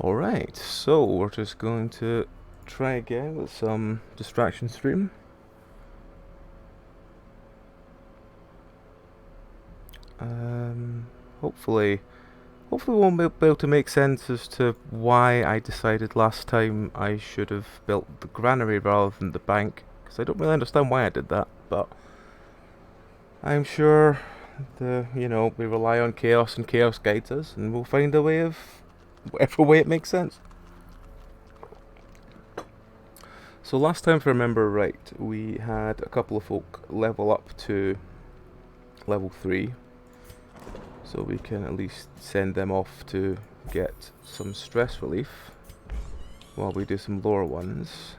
Alright, so we're just going to try again with some distraction stream. Hopefully we'll be able to make sense as to why I decided last time I should have built the granary rather than the bank, because I don't really understand why I did that, but I'm sure we rely on chaos and chaos guides us, and we'll find a way of whatever way it makes sense. So last time, if I remember right, we had a couple of folk level up to level 3. So we can at least send them off to get some stress relief while we do some lower ones.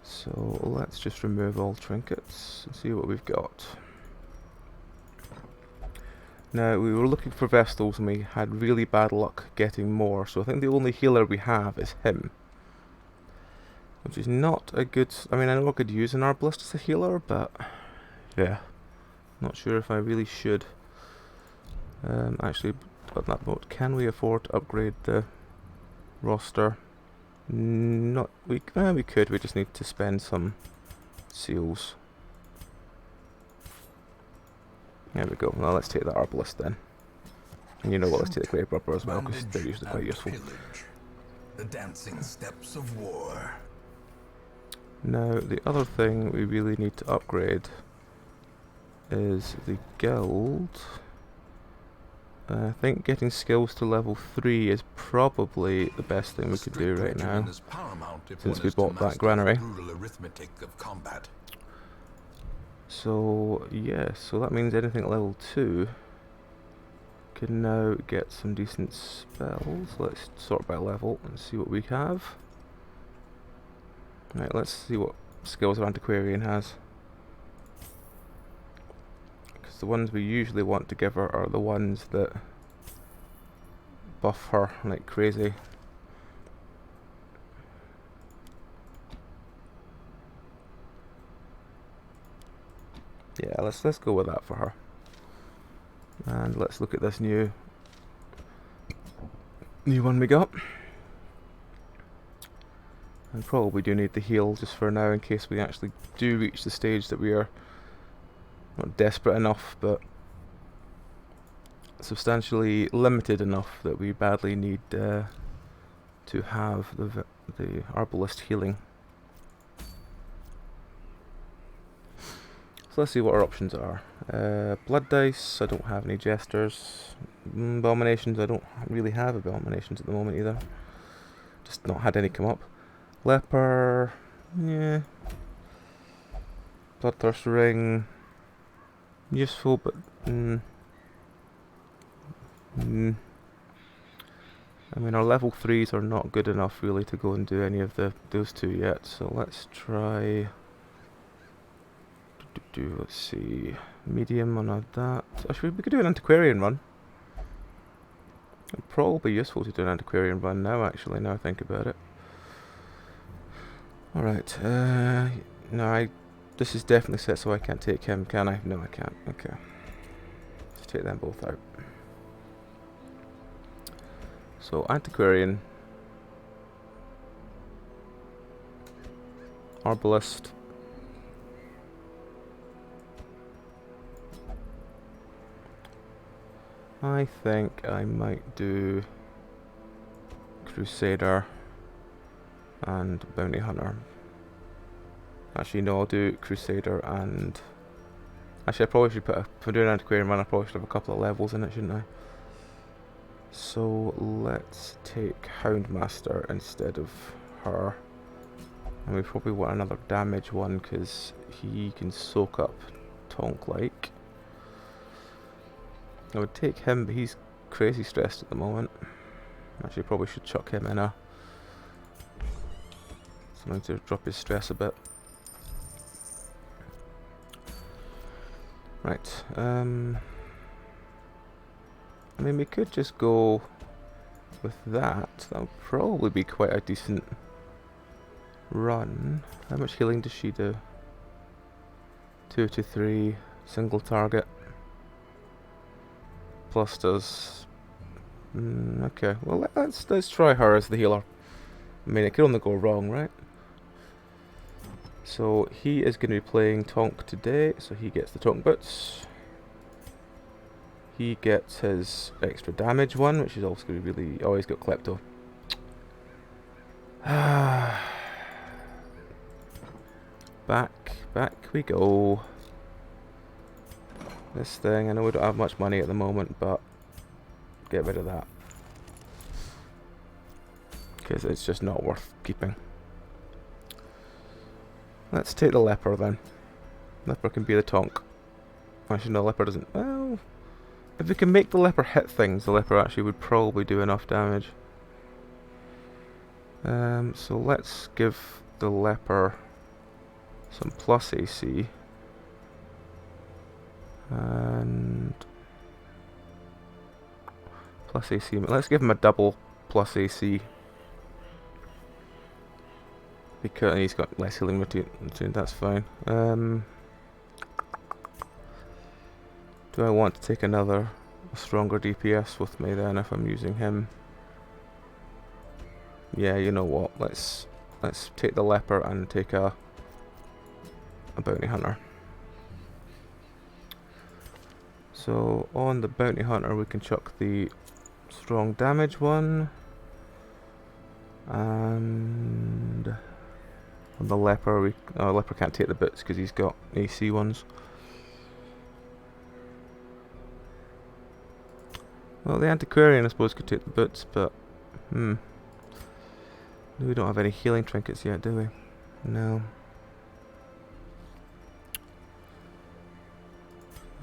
So let's just remove all trinkets and see what we've got. Now, we were looking for Vestals and we had really bad luck getting more, so I think the only healer we have is him. Which is not a good... I mean, I know I could use an Arbalist as a healer, but... yeah. Not sure if I really should. Actually, on that note, can we afford to upgrade the roster? Not... we could, we just need to spend some seals. There we go. Well, let's take the Arbalist then. And you know what, let's take the Grave Rubber as well, because they're usually quite useful. The dancing steps of war. Now, the other thing we really need to upgrade is the guild. I think getting skills to level 3 is probably the best thing we could do right now, since we bought that granary. So, yeah, so that means anything at level 2 can now get some decent spells. Let's sort by level and see what we have. Right, let's see what skills our Antiquarian has. Because the ones we usually want to give her are the ones that buff her like crazy. Yeah, let's go with that for her. And let's look at this new one we got. And probably do need the heal just for now in case we actually do reach the stage that we are not desperate enough, but substantially limited enough that we badly need to have the Arbalist healing. So let's see what our options are. Blood dice, I don't have any jesters. Abominations, I don't really have abominations at the moment either. Just not had any come up. Leper, yeah. Bloodthirst ring, useful, but I mean, our level 3s are not good enough really to go and do any of those two yet. So let's try. Let's see, medium on that. Actually, we could do an Antiquarian run. It'd probably be useful to do an Antiquarian run now. Actually, now I think about it. Alright, no, this is definitely set so I can't take him, can I? No, I can't. Okay. Let's take them both out. So, Antiquarian. Arbalist. I think I might do Crusader and Bounty Hunter. Actually, no, I'll do Crusader and... actually, I probably should put if I'm doing an Antiquarian run, I probably should have a couple of levels in it, shouldn't I? So, let's take Houndmaster instead of her. And we probably want another damage one, because he can soak up Tonk-like. I would take him, but he's crazy stressed at the moment. Actually, probably should chuck him in something to drop his stress a bit. Right, I mean, we could just go with that. That would probably be quite a decent run. How much healing does she do? 2 to 3, single target. plus does... okay, well let's try her as the healer. I mean, it could only go wrong, right? So he is going to be playing Tonk today, so he gets the Tonk boots. He gets his extra damage one, which is also going to be really... oh, he's got Klepto. Back we go. This thing, I know we don't have much money at the moment, but get rid of that. Because it's just not worth keeping. Let's take the leper then. Leper can be the Tonk. Actually, no, leper doesn't... well, if we can make the leper hit things, the leper actually would probably do enough damage. So let's give the leper some plus AC. And... plus AC. Let's give him a double plus AC. Because he's got less healing routine, that's fine. Do I want to take a stronger DPS with me then if I'm using him? Yeah, you know what? Let's take the leper and take a bounty hunter. So on the bounty hunter we can chuck the strong damage one, and on the leper leper can't take the bits because he's got AC ones. Well, the antiquarian I suppose could take the boots, but we don't have any healing trinkets yet, do we? No.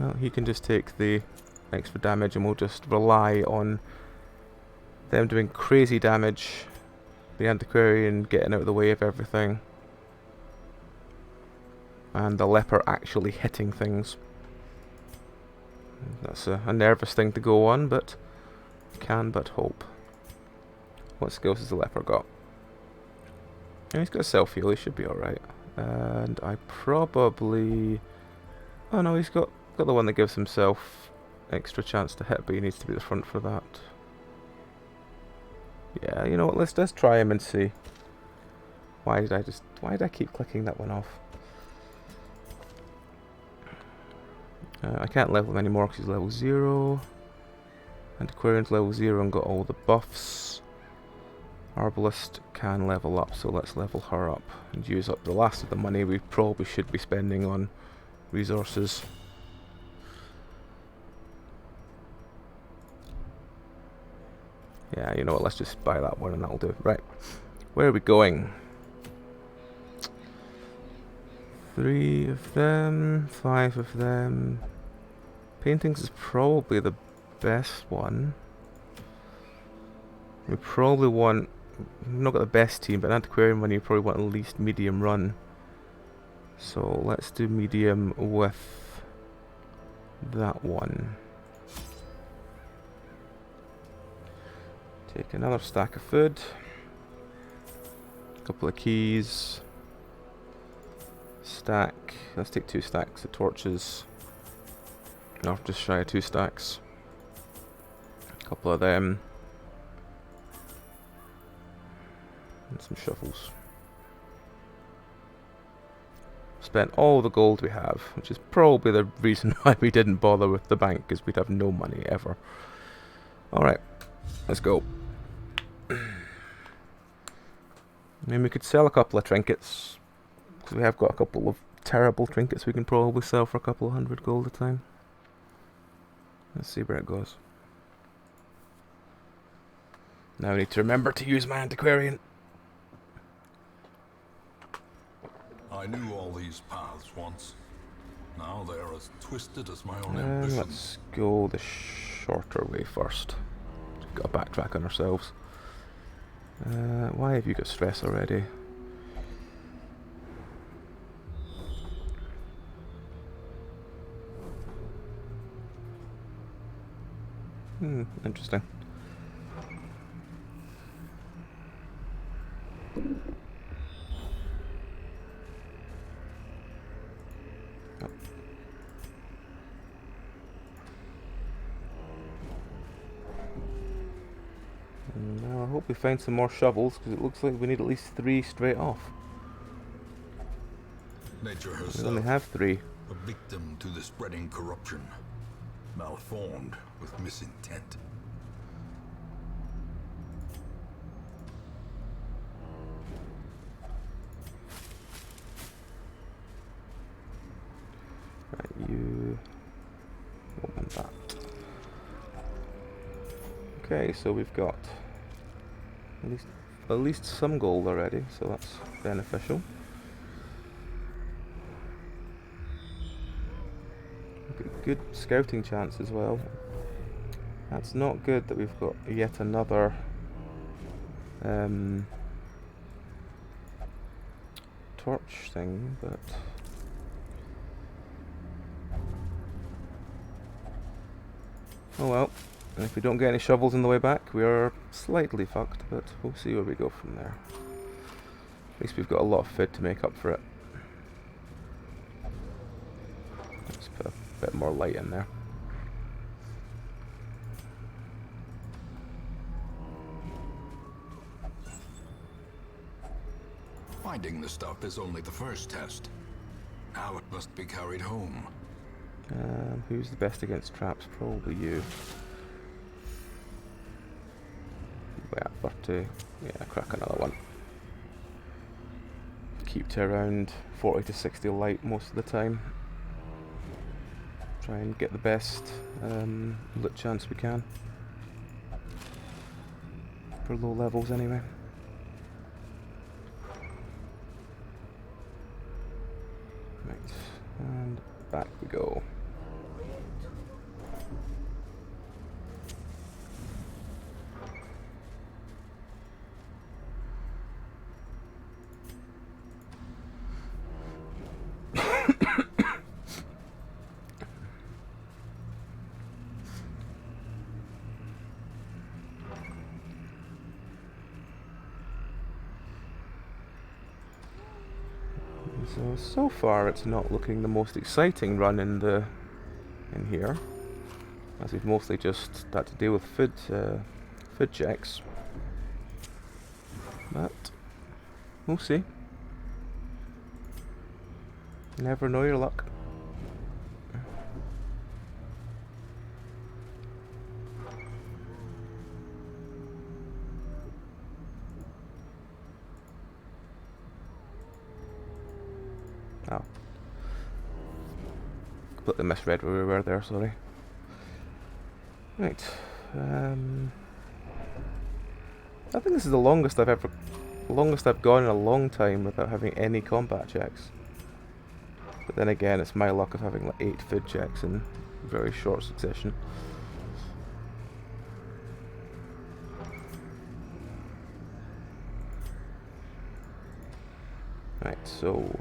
Well, he can just take the extra damage and we'll just rely on them doing crazy damage, the antiquarian getting out of the way of everything, and the leper actually hitting things. That's a nervous thing to go on, but can but hope. What skills has the leper got? Yeah, he's got a self-heal, he should be alright. And I probably... oh no, he's got the one that gives himself extra chance to hit, but he needs to be at the front for that. Yeah, you know what, let's try him and see. Why did I keep clicking that one off? I can't level him anymore because he's level 0. Antiquarian's level 0 and got all the buffs. Arbalist can level up, so let's level her up and use up the last of the money we probably should be spending on resources. Yeah, you know what, let's just buy that one and that'll do. Right, where are we going? 3 of them, 5 of them. Paintings is probably the best one. We probably want... we've not got the best team, but antiquarian one you probably want at least medium run. So let's do medium with that one. Take another stack of food. A couple of keys. Stack. Let's take 2 stacks of torches. No, just shy of 2 stacks. A couple of them. And some shovels. Spent all the gold we have, which is probably the reason why we didn't bother with the bank, because we'd have no money ever. Alright, let's go. I mean, we could sell a couple of trinkets, because we have got a couple of terrible trinkets we can probably sell for a couple of 100 gold a time. Let's see where it goes. Now I need to remember to use my antiquarian. I knew all these paths once. Now they are as twisted as my own ambition. Let's go the shorter way first. We've got to backtrack on ourselves. Why have you got stress already? Interesting. hope we find some more shovels, because it looks like we need at least 3 straight off. Nature We herself, only have 3. a victim to the spreading corruption, malformed with misintent. Right, you open that. Okay, so we've got at least some gold already, so that's beneficial. Good scouting chance as well. That's not good that we've got yet another torch thing, but oh well. And if we don't get any shovels on the way back, we are slightly fucked, but we'll see where we go from there. At least we've got a lot of food to make up for it. Let's put a bit more light in there. Finding the stuff is only the first test. Now it must be carried home. Who's the best against traps? Probably you. We're at 30. Yeah, crack another one. Keep to around 40 to 60 light most of the time. Try and get the best loot chance we can. For low levels anyway. Right, and back we go. So far it's not looking the most exciting run in here, as we've mostly just had to deal with food checks. But we'll see. Never know your luck. Oh. Completely misread where we were there, sorry. Right. I think this is the longest I've gone in a long time without having any combat checks. But then again, it's my luck of having like 8 food checks in very short succession. Right, so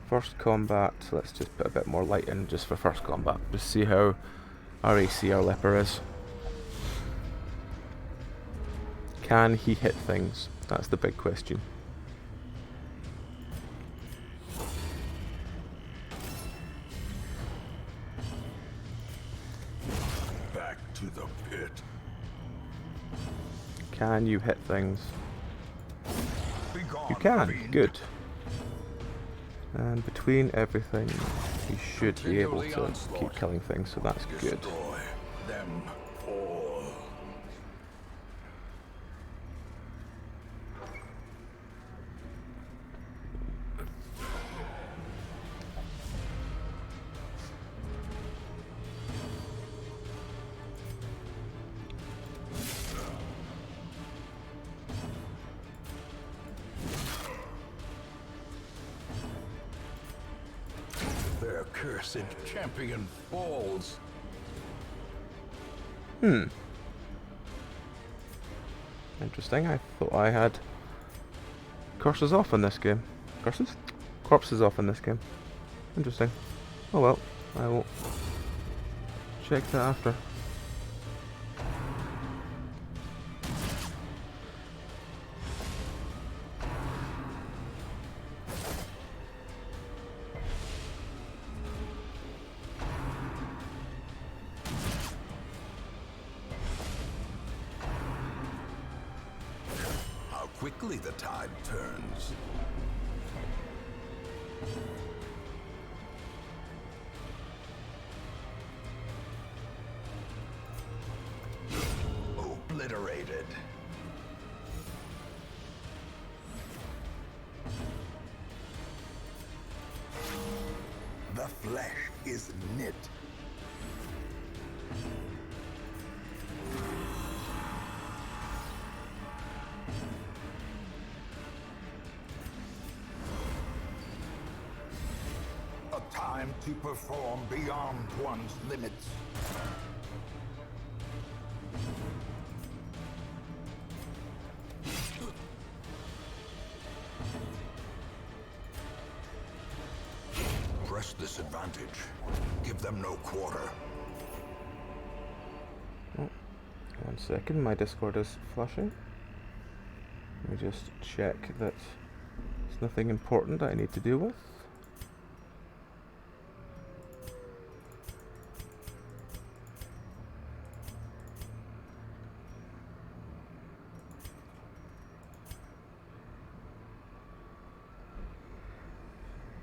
first combat, let's just put a bit more light in just for first combat. Just see how our AC our leper is. Can he hit things? That's the big question. Back to the pit. Can you hit things? Begone, You can, fiend. good. And between everything, you should be able to keep killing things, so that's good. Destroy them all. Their cursed champion falls. Interesting, I thought I had curses off in this game. Curses? Corpses off in this game. Interesting. Oh well, I will check that after. quickly the tide turns. Obliterated. The flesh is knit. A time to perform beyond one's limits. Press this advantage. Give them no quarter. Oh, 1 second, my Discord is flashing. Let me just check that there's nothing important that I need to deal with.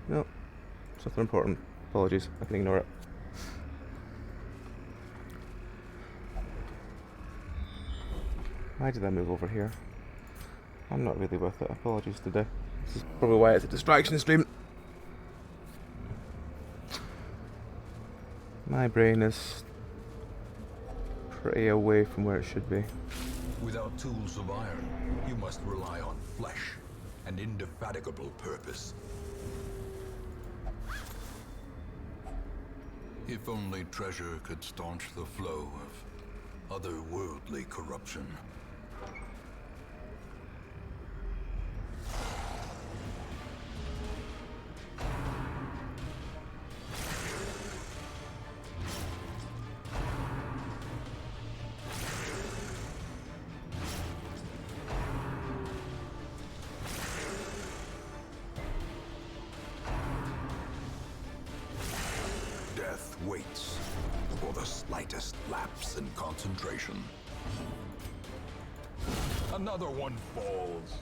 No, it's nothing important. Apologies, I can ignore it. Why did I move over here? I'm not really with it. Apologies today. This is probably why it's a distraction stream. My brain is pretty away from where it should be. Without tools of iron, you must rely on flesh and indefatigable purpose. If only treasure could staunch the flow of otherworldly corruption. Death waits for the slightest lapse in concentration. Another one falls.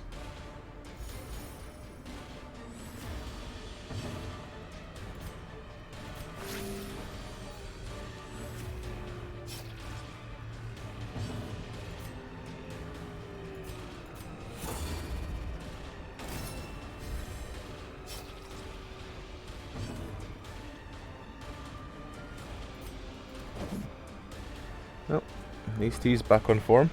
Well, at least he's back on form.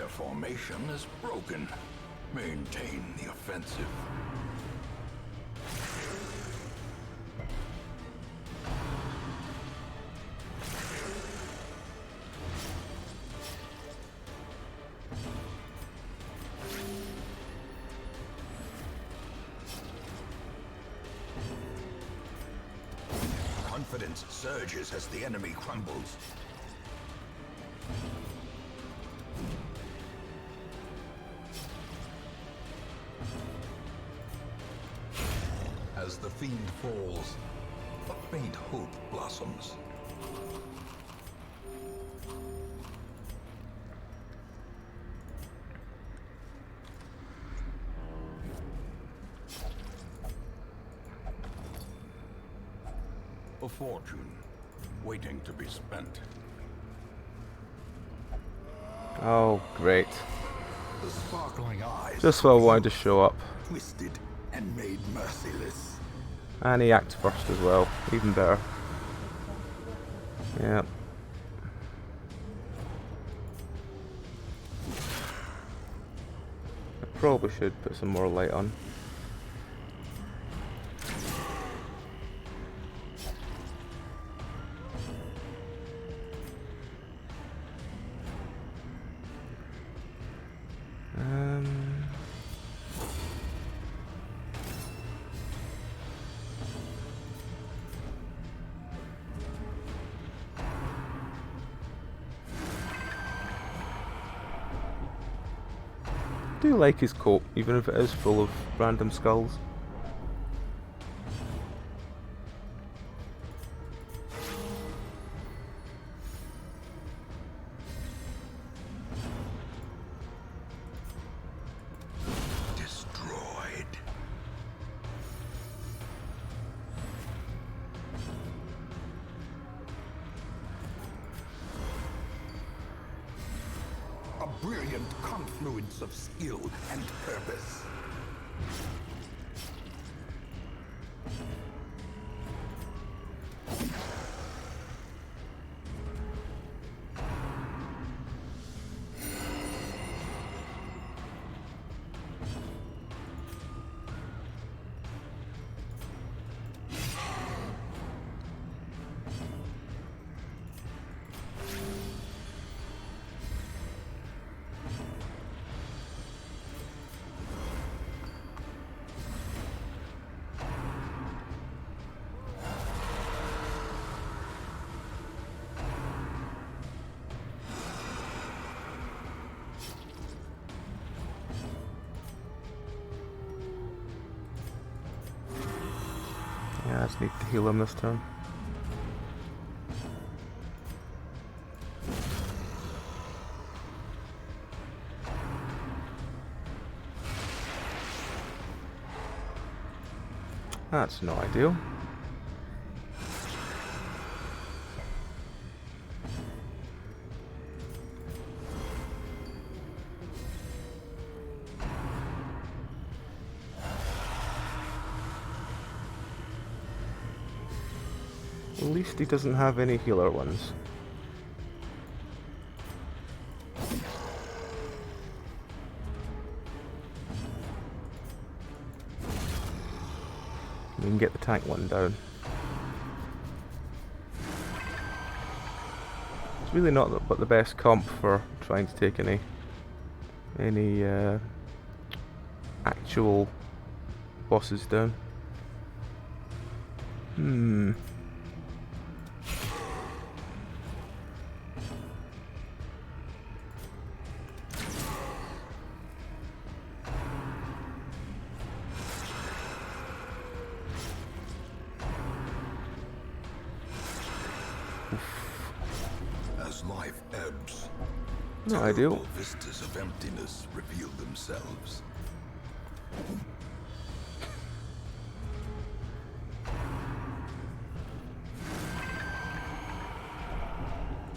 Formation is broken. Maintain the offensive. Confidence surges as the enemy crumbles. As the fiend falls, a faint hope blossoms. A fortune waiting to be spent. Oh, great. The sparkling eyes. Just what I wanted to show up. Twisted and made merciless. And he acts first as well. Even better. Yeah. I probably should put some more light on. do like his coat, even if it is full of random skulls. Brilliant confluence of skill and purpose. Yeah, I just need to heal him this turn. That's not ideal. At least he doesn't have any healer ones. We can get the tank one down. It's really not but the best comp for trying to take any actual bosses down. As life ebbs, Not ideal. terrible vistas of emptiness reveal themselves.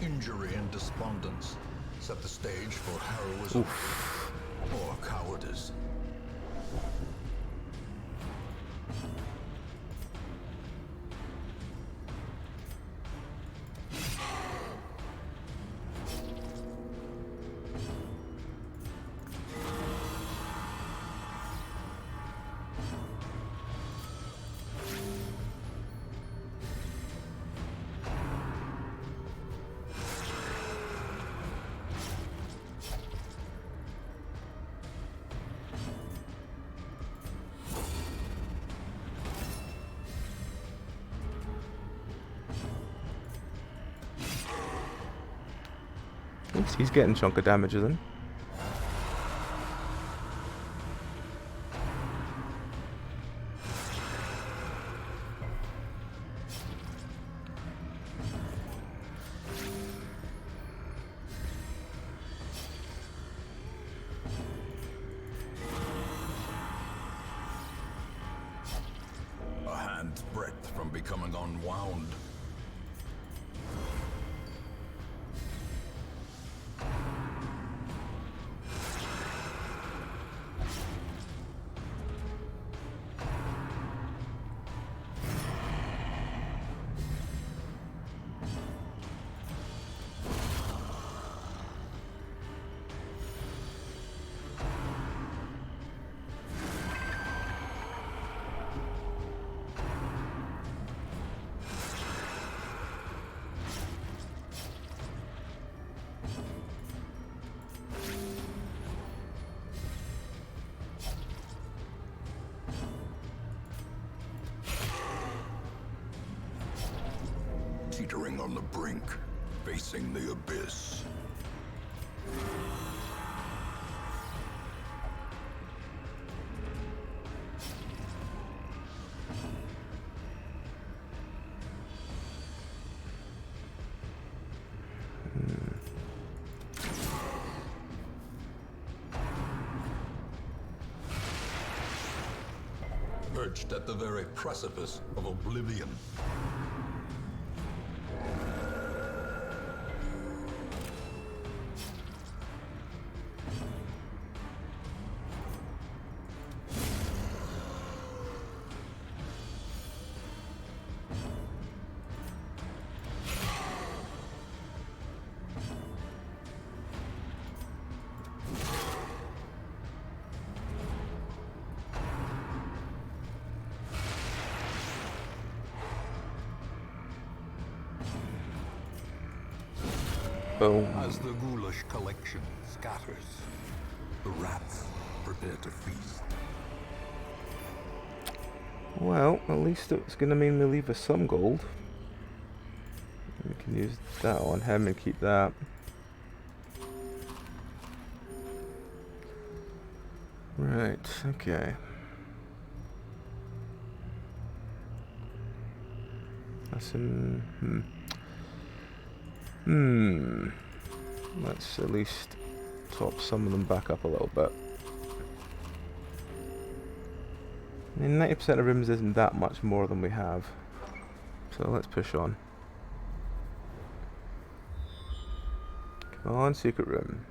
Injury and despondence set the stage for heroism or cowardice. At least he's getting chunk of damage then. A hand's breadth from becoming unwound. Teetering on the brink, facing the abyss. perched at the very precipice of oblivion. Boom. As the ghoulish collection scatters, the rats prepare to feast. Well, at least it's going to mean we leave us some gold. We can use that on him and keep that. Right, okay. That's let's at least top some of them back up a little bit. I mean, 90% of rooms isn't that much more than we have. So let's push on. Come on, secret room.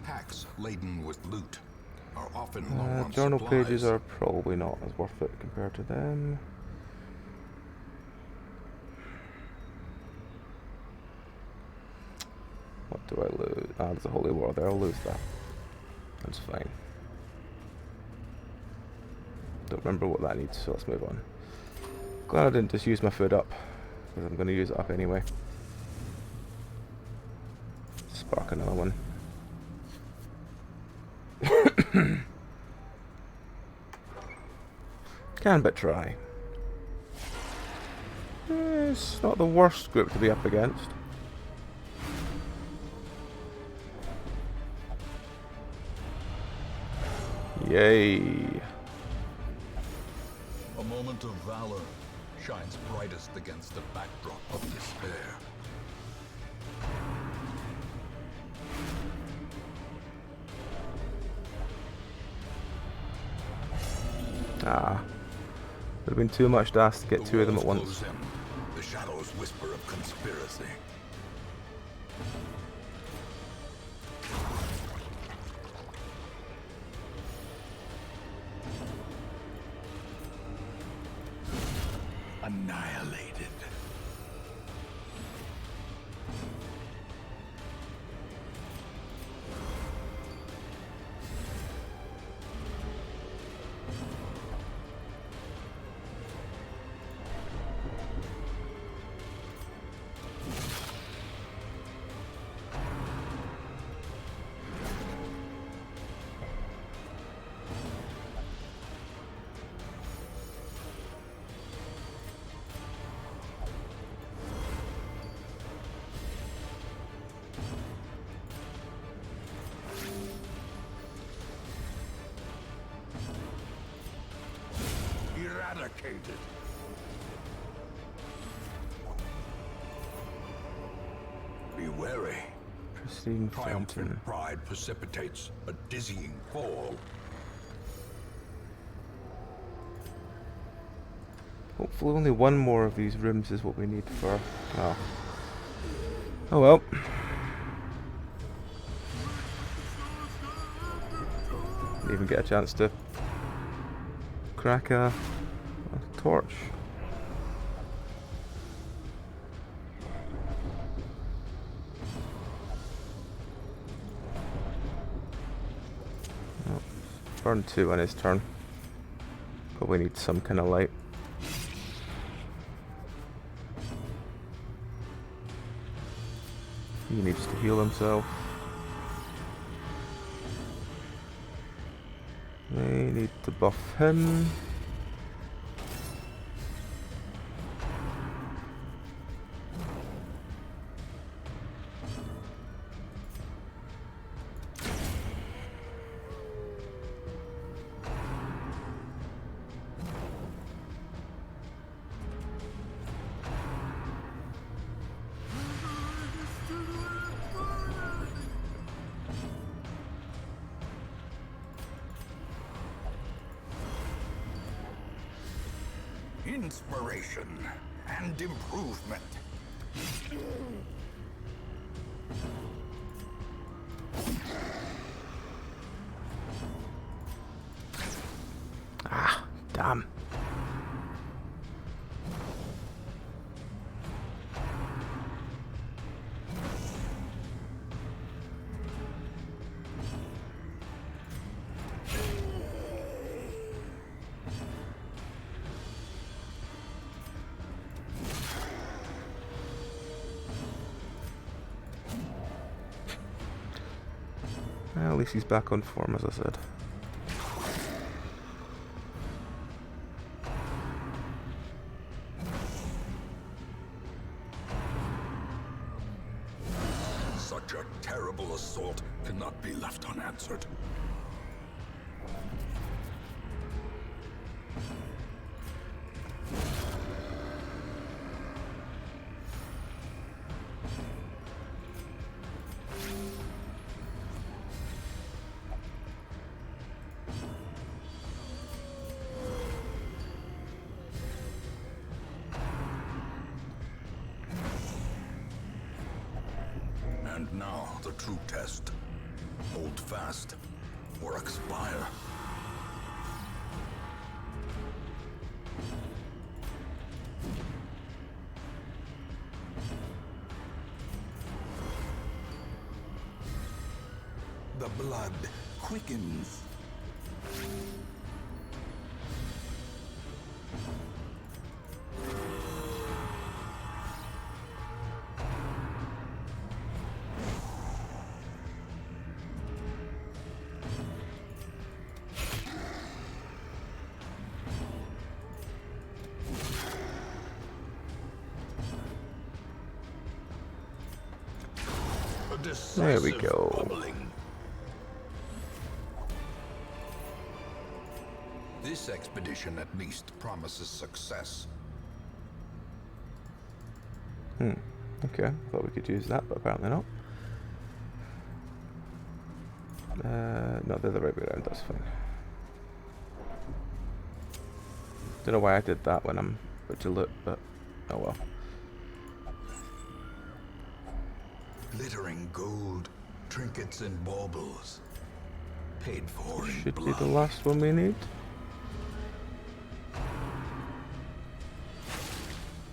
Packs laden with loot are often low on Journal supplies. pages are probably not as worth it compared to them. What do I lose? Ah, there's a holy war there. I'll lose that. That's fine. Don't remember what that needs, so let's move on. Glad I didn't just use my food up, because I'm going to use it up anyway. Spark another one. Can but try. It's not the worst group to be up against. Yay. A moment of valor shines brightest against the backdrop of despair. Ah. Would have been too much to ask to get two of them at once. Close in. The shadows whisper of conspiracy. Annihilated. Eradicated. Be wary. Pristine fountain. Triumphant pride precipitates a dizzying fall. Hopefully only one more of these rooms is what we need for... Oh. Oh well. Didn't even get a chance to crack a torch. Oh, burn 2 on his turn. Probably need some kind of light. He needs to heal himself. They need to buff him. inspiration and improvement. Ah, damn. Well, at least he's back on form, as I said. Such a terrible assault cannot be left unanswered. And now the true test. Hold fast or expire. The blood quickens. There we go. Bubbling. This expedition at least promises success. Okay, thought we could use that, but apparently not. No, they're the right way around, that's fine. Don't know why I did that when I'm about to look, but oh well. Glittering gold, trinkets and baubles. Paid for in Should be blood. the last one we need.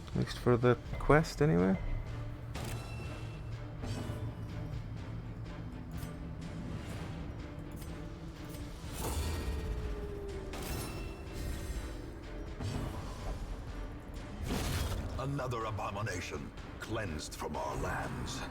At least for the quest, anyway. Another abomination cleansed from our lands.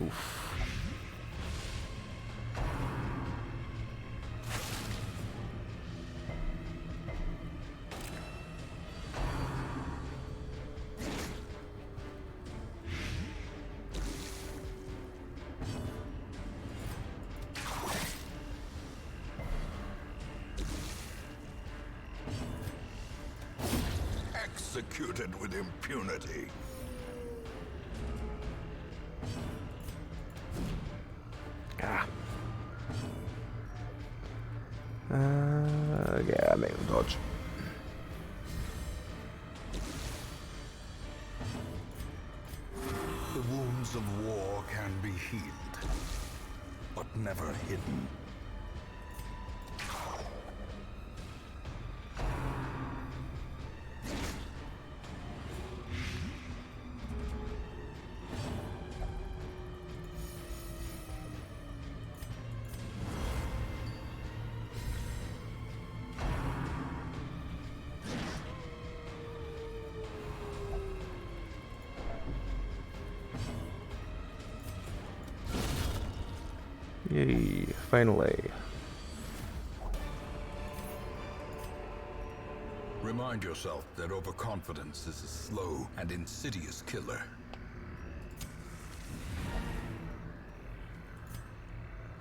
Oof. Executed with impunity. Ah. Yeah, make them dodge. The wounds of war can be healed, but never hidden. Yay, finally. Remind yourself that overconfidence is a slow and insidious killer.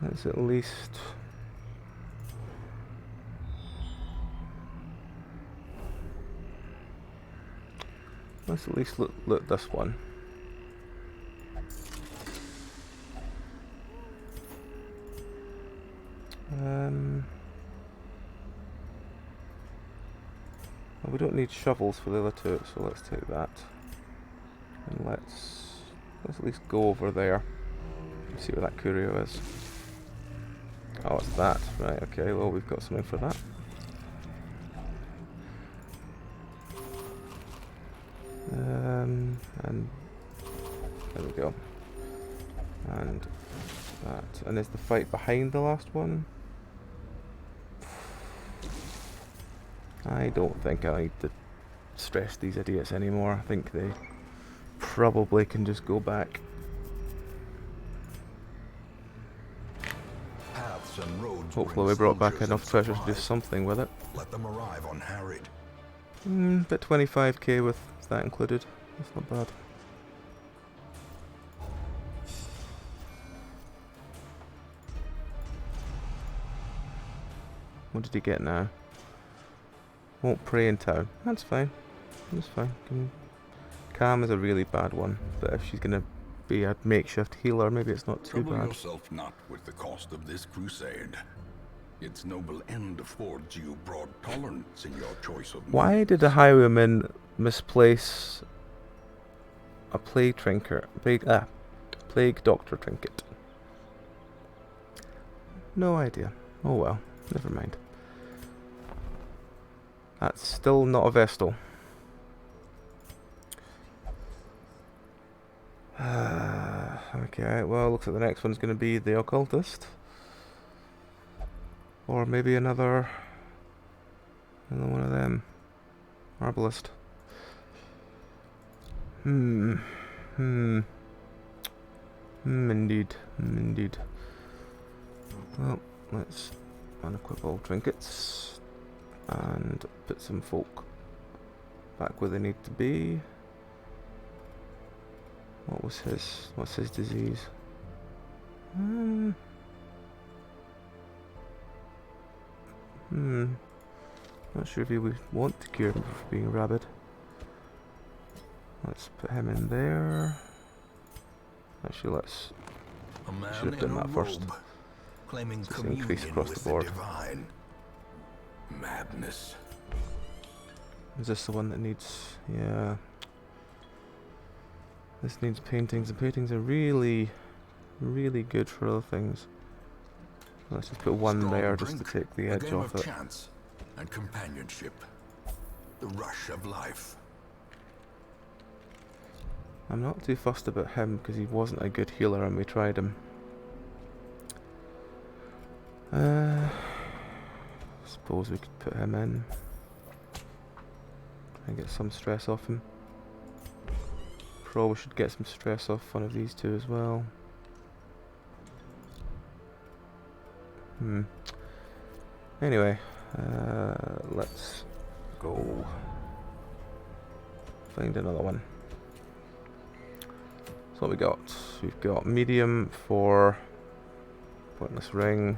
Let's at least... Let's at least look this one. Well, we don't need shovels for the other two, so let's take that. And let's at least go over there and see where that curio is. Oh, it's that. Right, okay, well we've got something for that. And there we go. And that. And is the fight behind the last one? I don't think I need to stress these idiots anymore. I think they probably can just go back. Paths and roads Hopefully we brought back enough treasure to do something with it. Let them arrive unharried. But 25k with that included. That's not bad. What did he get now? Won't pray in town. That's fine. That's fine. Calm is a really bad one, but if she's gonna be a makeshift healer, maybe it's not too Trouble bad. yourself not with the cost of this crusade. Its noble end affords you broad tolerance in your choice of Why did the highwayman misplace a plague doctor trinket? No idea. Oh well, never mind. That's still not a Vestal. Okay, well, looks like the next one's going to be the Occultist. Or maybe another one of them. Arbalist. Indeed. Well, let's unequip all trinkets and put some folk back where they need to be. What's his disease? Not sure if he would want to cure him for being rabid. Let's put him in there. Actually, let's... should have done that first. Claiming Just increase across the board. Divine. Madness. Is this the one that needs... yeah. This needs paintings, and paintings are really, really good for other things. Let's just put one Strong there just to drink, take the a edge game off of it. Chance and companionship. The rush of life. I'm not too fussed about him because he wasn't a good healer and we tried him. Suppose we could put him in. Try and get some stress off him. Probably should get some stress off one of these two as well. Anyway, let's go find another one. So what we got? We've got medium for pointless ring.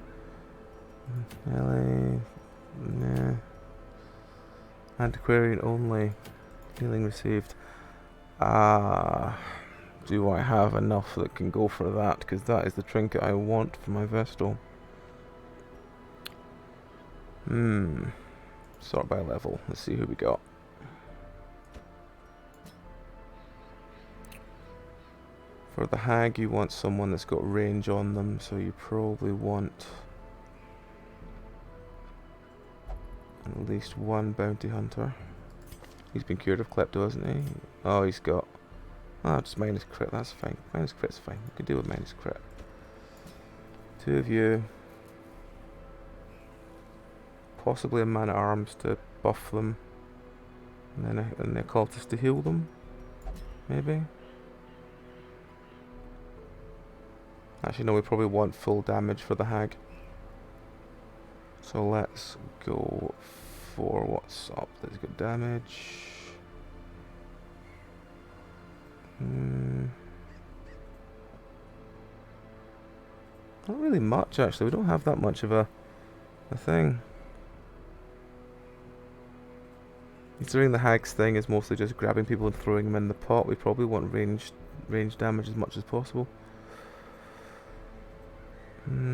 LA, nah. Antiquarian only. Healing received. Do I have enough that can go for that? Because that is the trinket I want for my Vestal. Sort by level. Let's see who we got. For the Hag, you want someone that's got range on them, so you probably want at least one bounty hunter. He's been cured of Klepto, hasn't he? Oh, he's got... oh, just minus crit, that's fine. Minus crit's fine. We can deal with minus crit. Two of you. Possibly a man at arms to buff them. And then an occultist to heal them. Maybe. Actually, no, we probably want full damage for the hag. So let's go for what's up. Let's go damage. Not really much, actually. We don't have that much of a thing. Considering the hag's thing is mostly just grabbing people and throwing them in the pot, we probably want range damage as much as possible.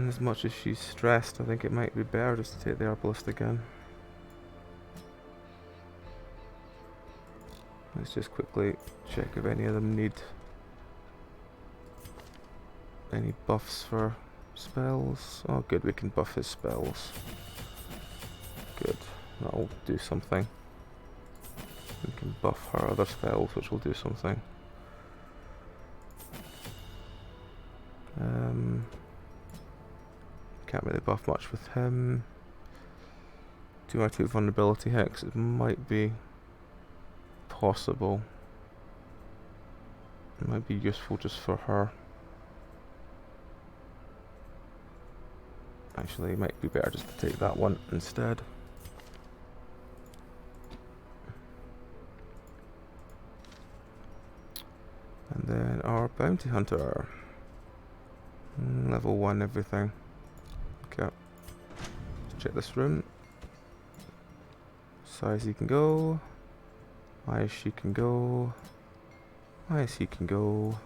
As much as she's stressed, I think it might be better just to take the Herbalist again. Let's just quickly check if any of them need any buffs for spells. Oh good, we can buff his spells. Good, that'll do something. We can buff her other spells, which will do something. Can't really buff much with him. 2/2 vulnerability hex, it might be possible. It might be useful just for her. Actually, it might be better just to take that one instead. And then our bounty hunter. Level 1 everything. Okay. Let's check this room. Size he can go. High as she can go. High as he can go.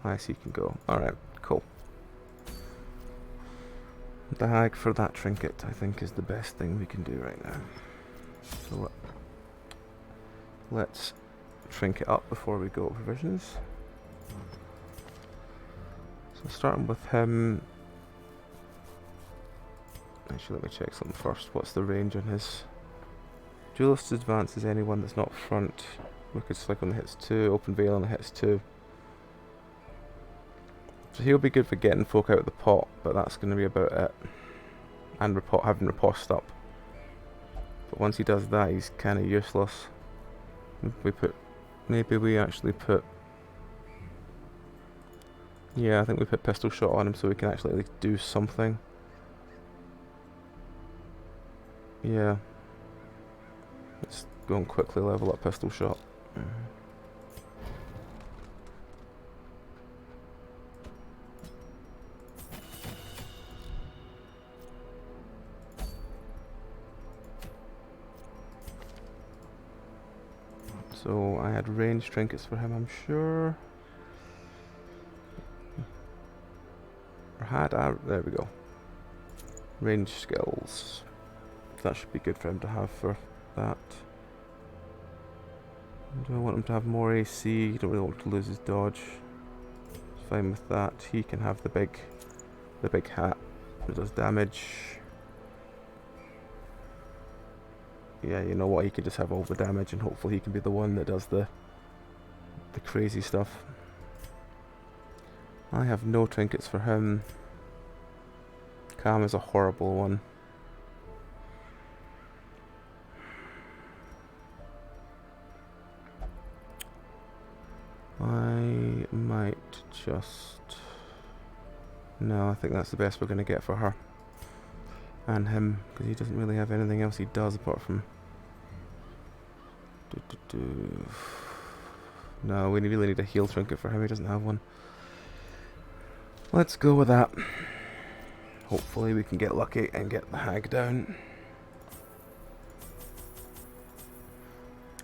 High as he can go. Alright, cool. The hag for that trinket, I think, is the best thing we can do right now. So let's trinket up before we go provisions. So starting with him. Actually, let me check something first. What's the range on his? Duelist advances anyone that's not front. Wicked Slick only hits 2. Open Veil only hits 2. So he'll be good for getting folk out of the pot, but that's going to be about it. And having riposte up. But once he does that, he's kind of useless. Maybe we actually put. Yeah, I think we put pistol shot on him so we can actually at least do something. Yeah. Let's go and quickly level up pistol shot. So I had range trinkets for him, I'm sure. Or there we go. Range skills. That should be good for him to have for that. Do I want him to have more AC? Don't really want to lose his dodge. Fine with that. He can have the big hat that does damage. Yeah, you know what? He could just have all the damage, and hopefully he can be the one that does the crazy stuff. I have no trinkets for him. Calm is a horrible one. I might just... No, I think that's the best we're going to get for her. And him, because he doesn't really have anything else he does apart from... No, we really need a heal trinket for him, he doesn't have one. Let's go with that. Hopefully we can get lucky and get the hag down.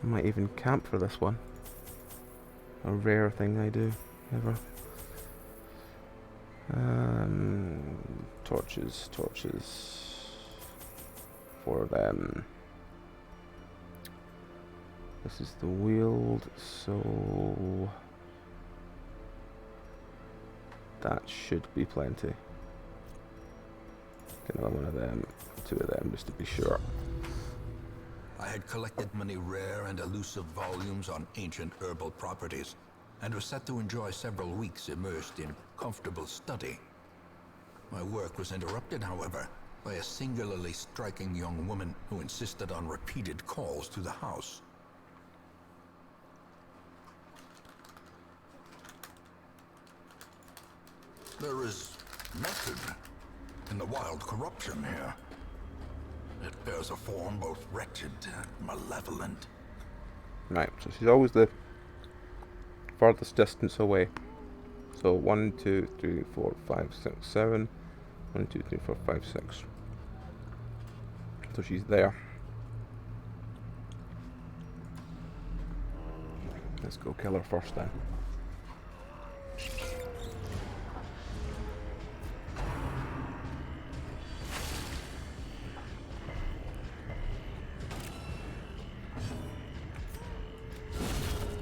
I might even camp for this one. A rare thing I do, ever. Torches. For them. This is the wield, so... That should be plenty. Get another one of them, 2 of them, just to be sure. I had collected many rare and elusive volumes on ancient herbal properties, and was set to enjoy several weeks immersed in comfortable study. My work was interrupted, however, by a singularly striking young woman who insisted on repeated calls to the house. There is method in the wild corruption here. It bears a form both wretched and malevolent. Right, so she's always the farthest distance away. So 1, 2, 3, 4, 5, 6, 7. 1, 2, 3, 4, 5, 6. So she's there. Let's go kill her first then.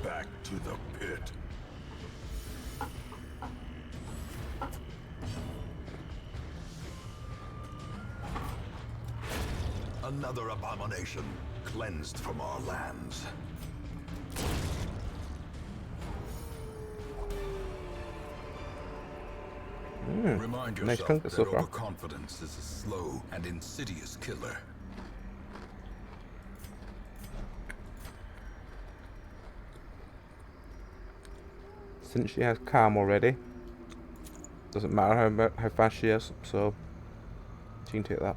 Back to the pit. Another abomination cleansed from our lands. Remind nice yourself chunk that so far. overconfidence is a slow and insidious killer. Since she has calm already, doesn't matter how fast she is, so she can take that.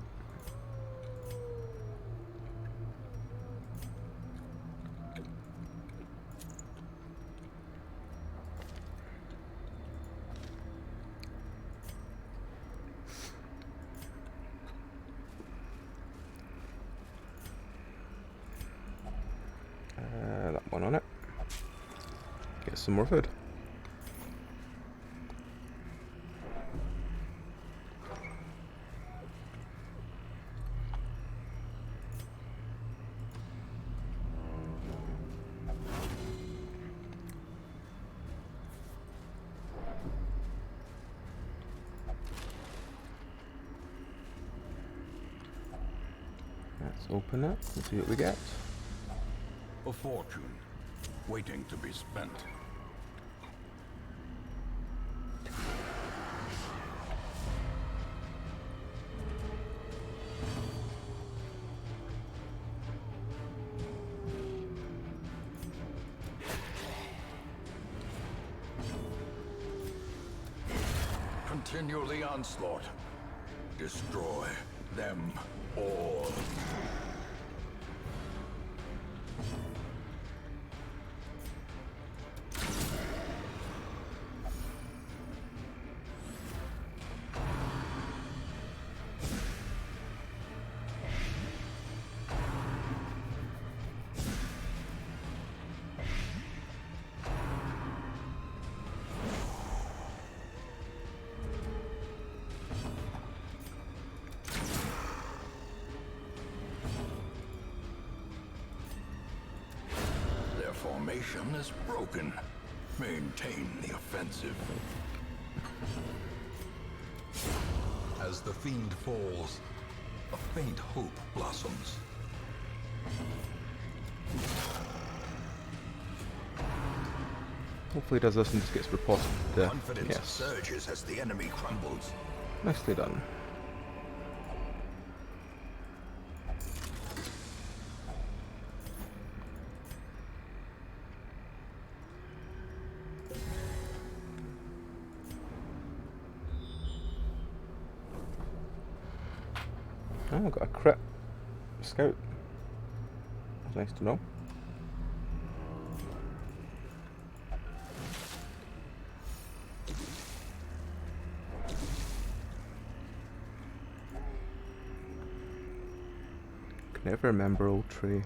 That one on it. Get some more food. Let's open it and see what we get. A fortune, waiting to be spent. Continue the onslaught. Destroy them all. Formation is broken. Maintain the offensive. As the fiend falls, a faint hope blossoms. Hopefully it does this and just gets riposted. Confidence surges as the enemy crumbles. Nicely done. Oh, I got a crit scout. That's nice to know. Can never remember old tree.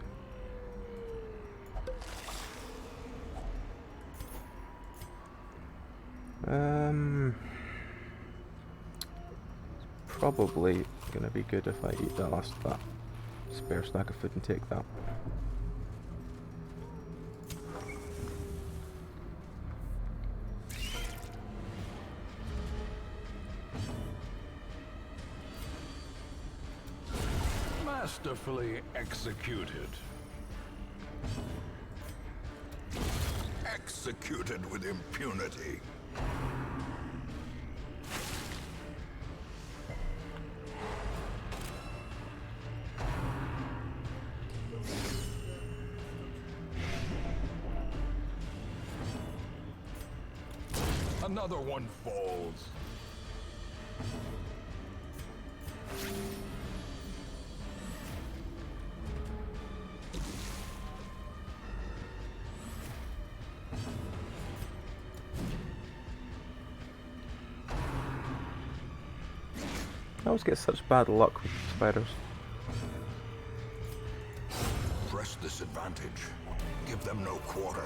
Probably gonna be good if I eat that spare stack of food and take that. Masterfully executed. Executed with impunity. Another one falls. always get such bad luck with spiders. Press this advantage. Give them no quarter.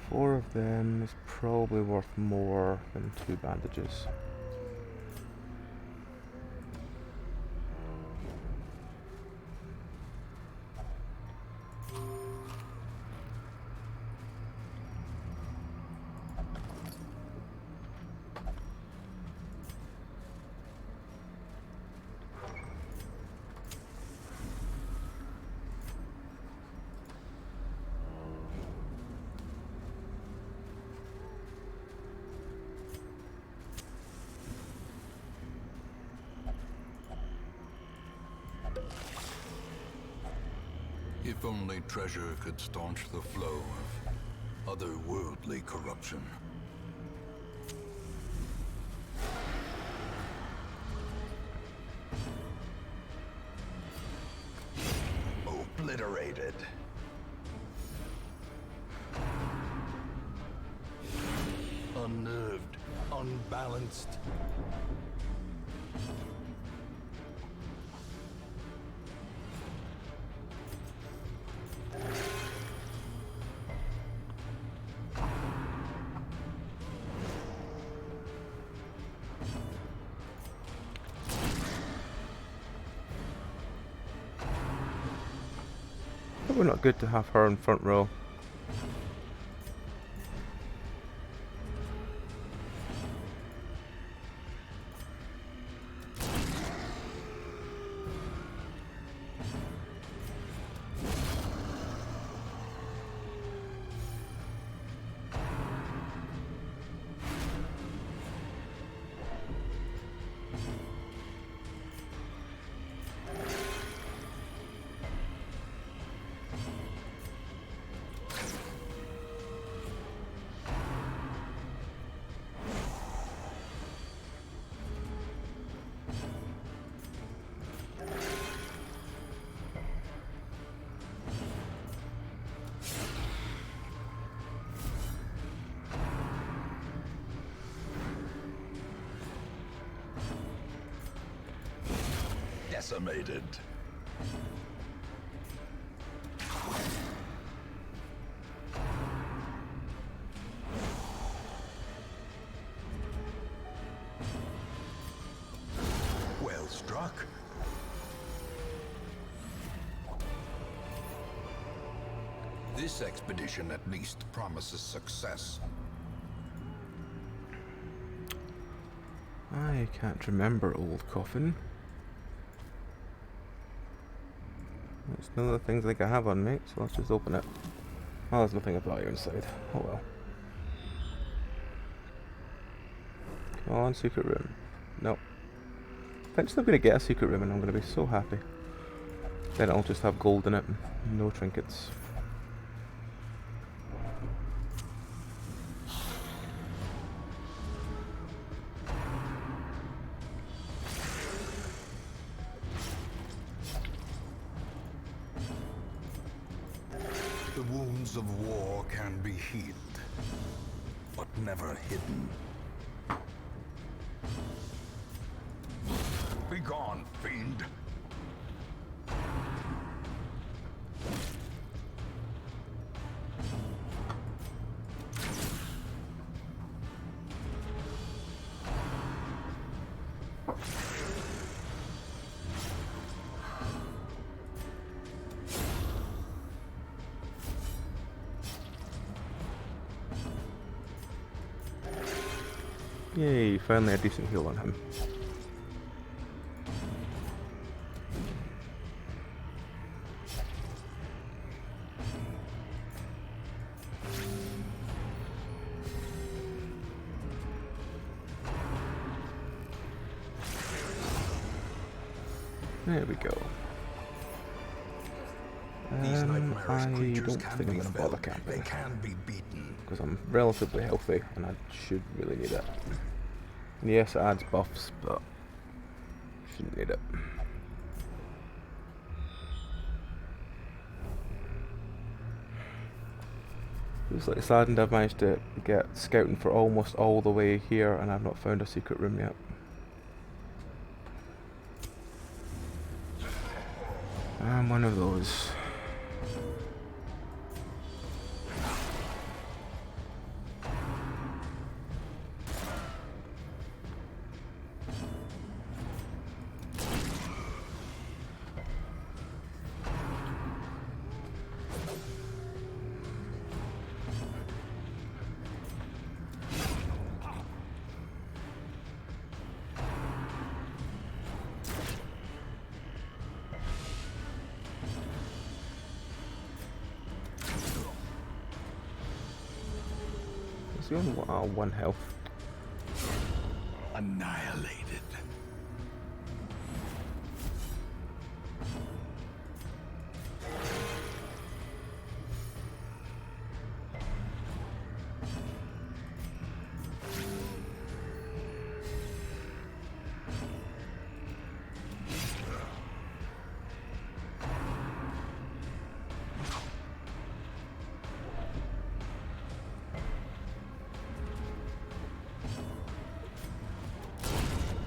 Four of them is probably worth more than 2 bandages. If only treasure could staunch the flow of otherworldly corruption. Obliterated. Unnerved, unbalanced. Probably not good to have her in front row. Decimated. Well struck. This expedition at least promises success. I can't remember Old Coffin. It's none of the things I think I have on me, so let's just open it. Oh, there's nothing of value inside. Oh well. Come on, secret room. Nope. Eventually I'm going to get a secret room and I'm going to be so happy. Then I'll just have gold in it and no trinkets. The wounds of war can be healed, but never hidden. Begone, fiend! Yay, finally a decent heal on him. There we go. These I nightmarish creatures don't can think I'm be going to felled. bother camping, They can be beaten. because I'm relatively healthy and I should really need it. And yes, it adds buffs, but shouldn't need it. Slightly saddened I've managed to get scouting for almost all the way here and I've not found a secret room yet. I'm one of those. Is he on one health? Annihilated.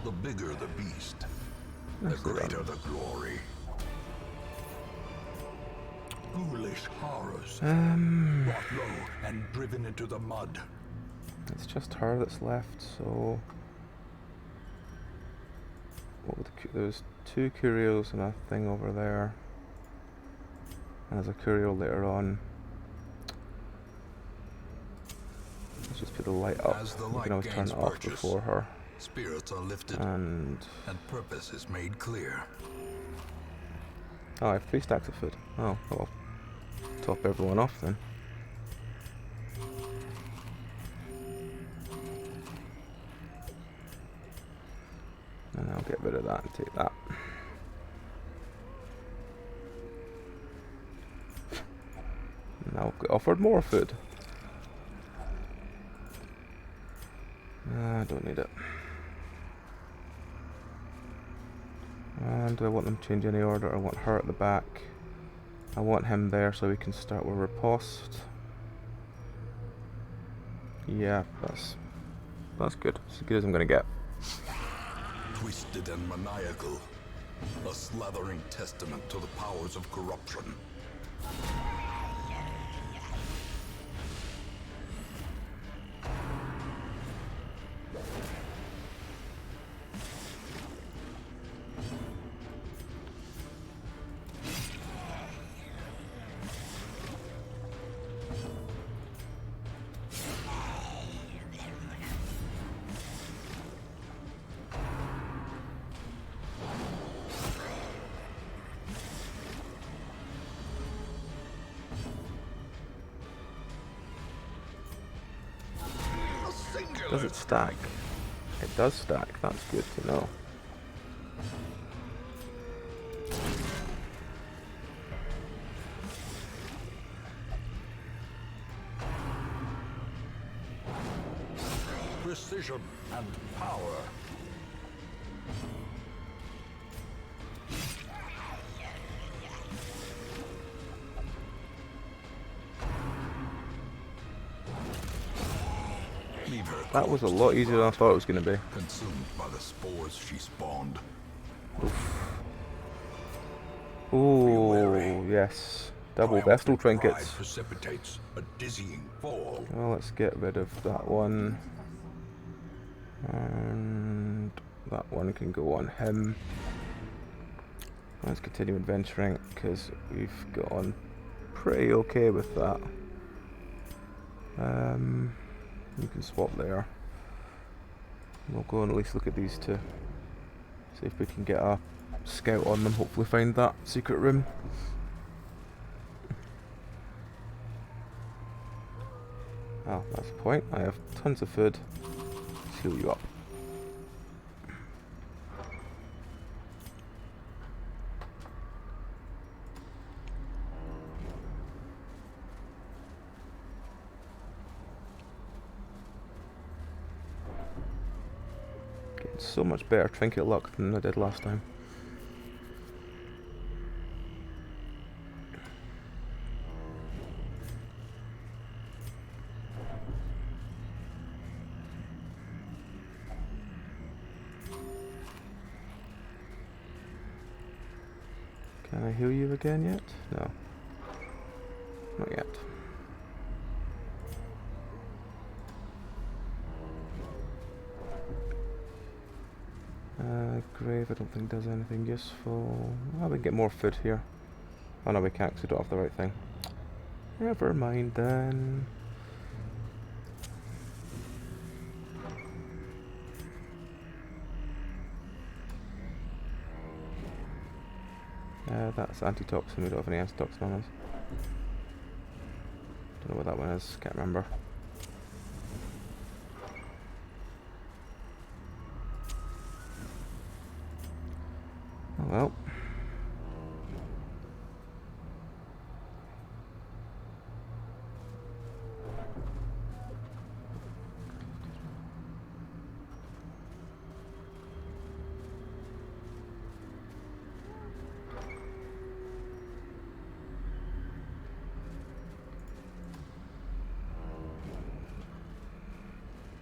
The bigger the beast, the greater the glory. Ghoulish horrors, brought low and driven into the mud. It's just her that's left, so... What would there's 2 curios and a thing over there. And there's a curio later on. Let's just put the light up. We can always turn it off before her. Spirits are lifted, And purpose is made clear. oh, I have 3 stacks of food. Oh, well, top everyone off then. And I'll get rid of that and take that. And I'll get offered more food. I don't need it. And do I want them to change any order? I want her at the back. I want him there so we can start where we're paused. Yeah, that's good. It's as good as I'm gonna get. Twisted and maniacal, a slathering testament to the powers of corruption. Does it stack? It does stack, that's good to know. Precision and power. That was a lot easier than I thought it was going to be. Consumed by the spores she spawned. Ooh, yes. Double Vestal trinkets. Precipitates a dizzying fall. Well, let's get rid of that one. And that one can go on him. Let's continue adventuring because we've got on pretty okay with that. You can swap there. We'll go and at least look at these 2. See if we can get a scout on them, hopefully find that secret room. Oh, that's the point. I have tons of food. Let's heal you up. Getting so much better trinket luck than I did last time. I heal you again yet? No. Not yet. Grave, I don't think does anything useful. Oh, we can get more food here. Oh no, we can't because we don't have the right thing. Never mind then. That's antitoxin, we don't have any antitoxin on us. Don't know what that one is, can't remember. Oh well.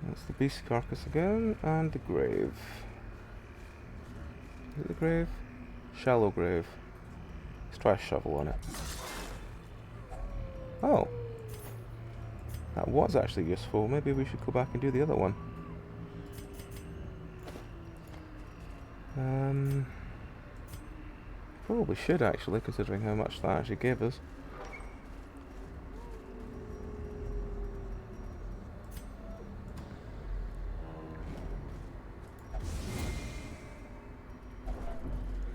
That's the beast carcass again, and the grave. Is it the grave? Shallow grave. Let's try a shovel on it. Oh! That was actually useful. Maybe we should go back and do the other one. Probably should actually, considering how much that actually gave us.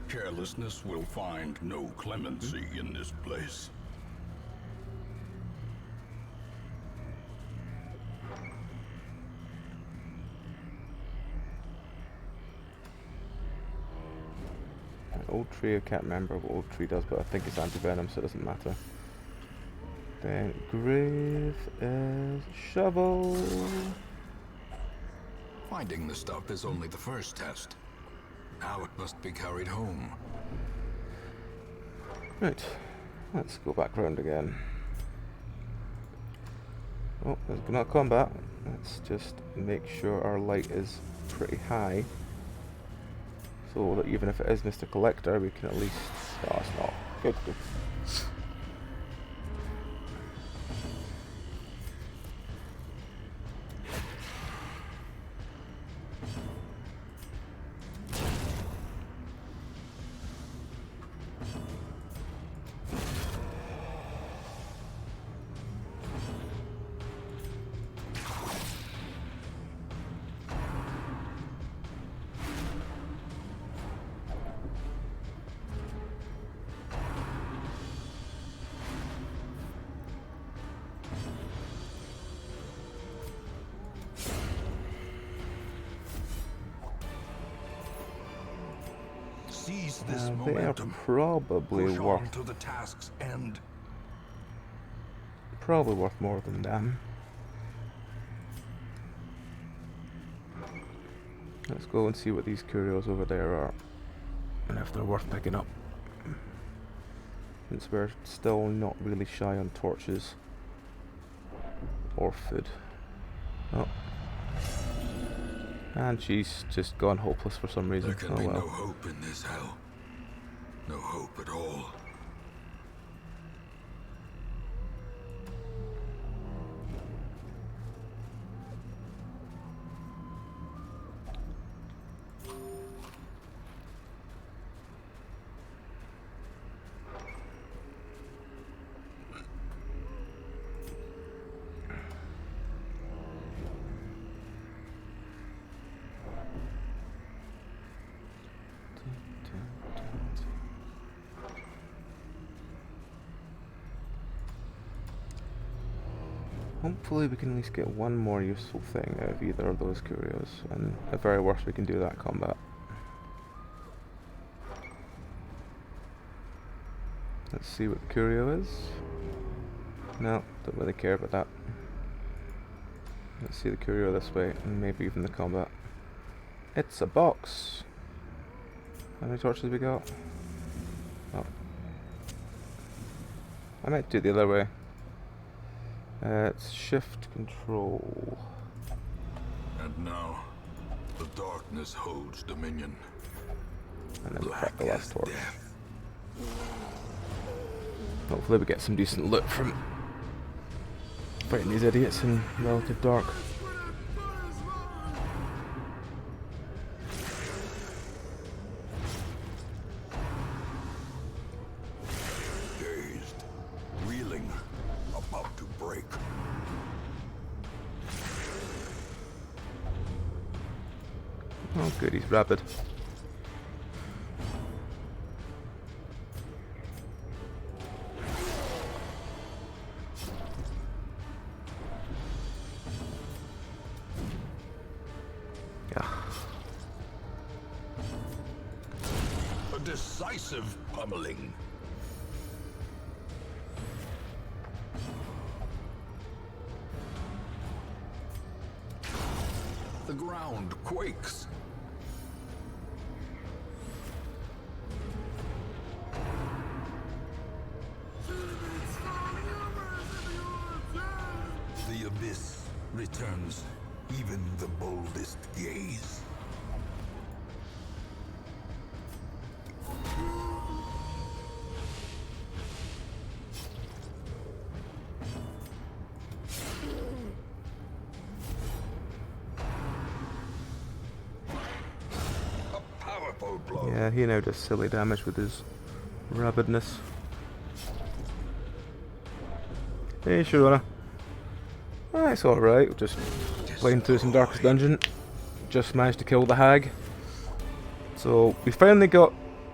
Carelessness will find no clemency in this place. Old tree, I can't remember what old tree does, but I think it's anti-venom, so it doesn't matter. Then grave is shovel. Finding the stuff is only the first test. Now it must be carried home. Right, let's go back round again. Oh, there's not combat. Let's just make sure our light is pretty high, so that even if it is Mr. Collector, we can at least... Oh, it's not. Good, good. Seize this They are momentum. probably Push on worth to the task's end. probably worth more than them. Let's go and see what these curios over there are, and if they're worth picking up. Since we're still not really shy on torches or food. Oh. And she's just gone hopeless for some reason. There can Oh be well. no hope in this hell. No hope at all. Hopefully we can at least get one more useful thing out of either of those curios, and at very worst we can do that combat. Let's see what the curio is. No, don't really care about that. Let's see the curio this way, and maybe even the combat. It's a box! How many torches we got? Oh. I might do it the other way. It's shift control. And now, the darkness holds dominion. And then we Black crack the as last torch. death. Hopefully we get some decent loot from fighting these idiots in relative dark. Dazed, reeling, about to break. Oh good, he's rapid. Yeah. A decisive pummeling. The ground quakes. The abyss returns even the boldest gaze. A powerful blow. Yeah, he now does silly damage with his rabidness. Hey, Sharona. Ah, it's alright, just playing through some Darkest Dungeon. Just managed to kill the hag. So, we finally got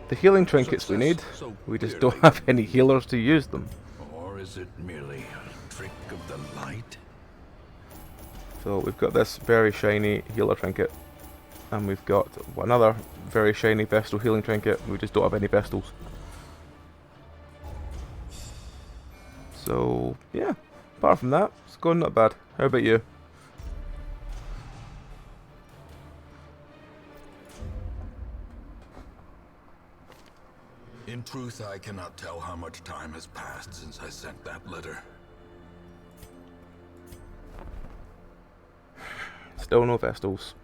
the healing trinkets we need. We just don't have any healers to use them. Or is it merely a trick of the light? So, we've got this very shiny healer trinket. And we've got another very shiny Vestal healing trinket. We just don't have any Vestals. So, yeah. Apart from that, it's going not bad. How about you? In truth, I cannot tell how much time has passed since I sent that letter. Still no Vestals.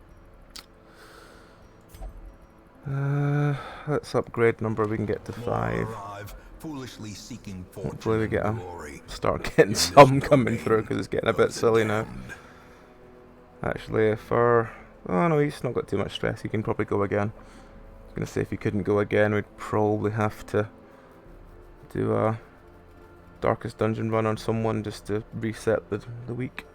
Let's upgrade number, we can get to 5. Arrive, foolishly seeking fortune Hopefully we get and a glory start getting in some this coming domain through because it's getting a of bit the silly now. damned. Actually, for oh no, he's not got too much stress. He can probably go again. I was gonna say if he couldn't go again, we'd probably have to do a Darkest Dungeon run on someone just to reset the week.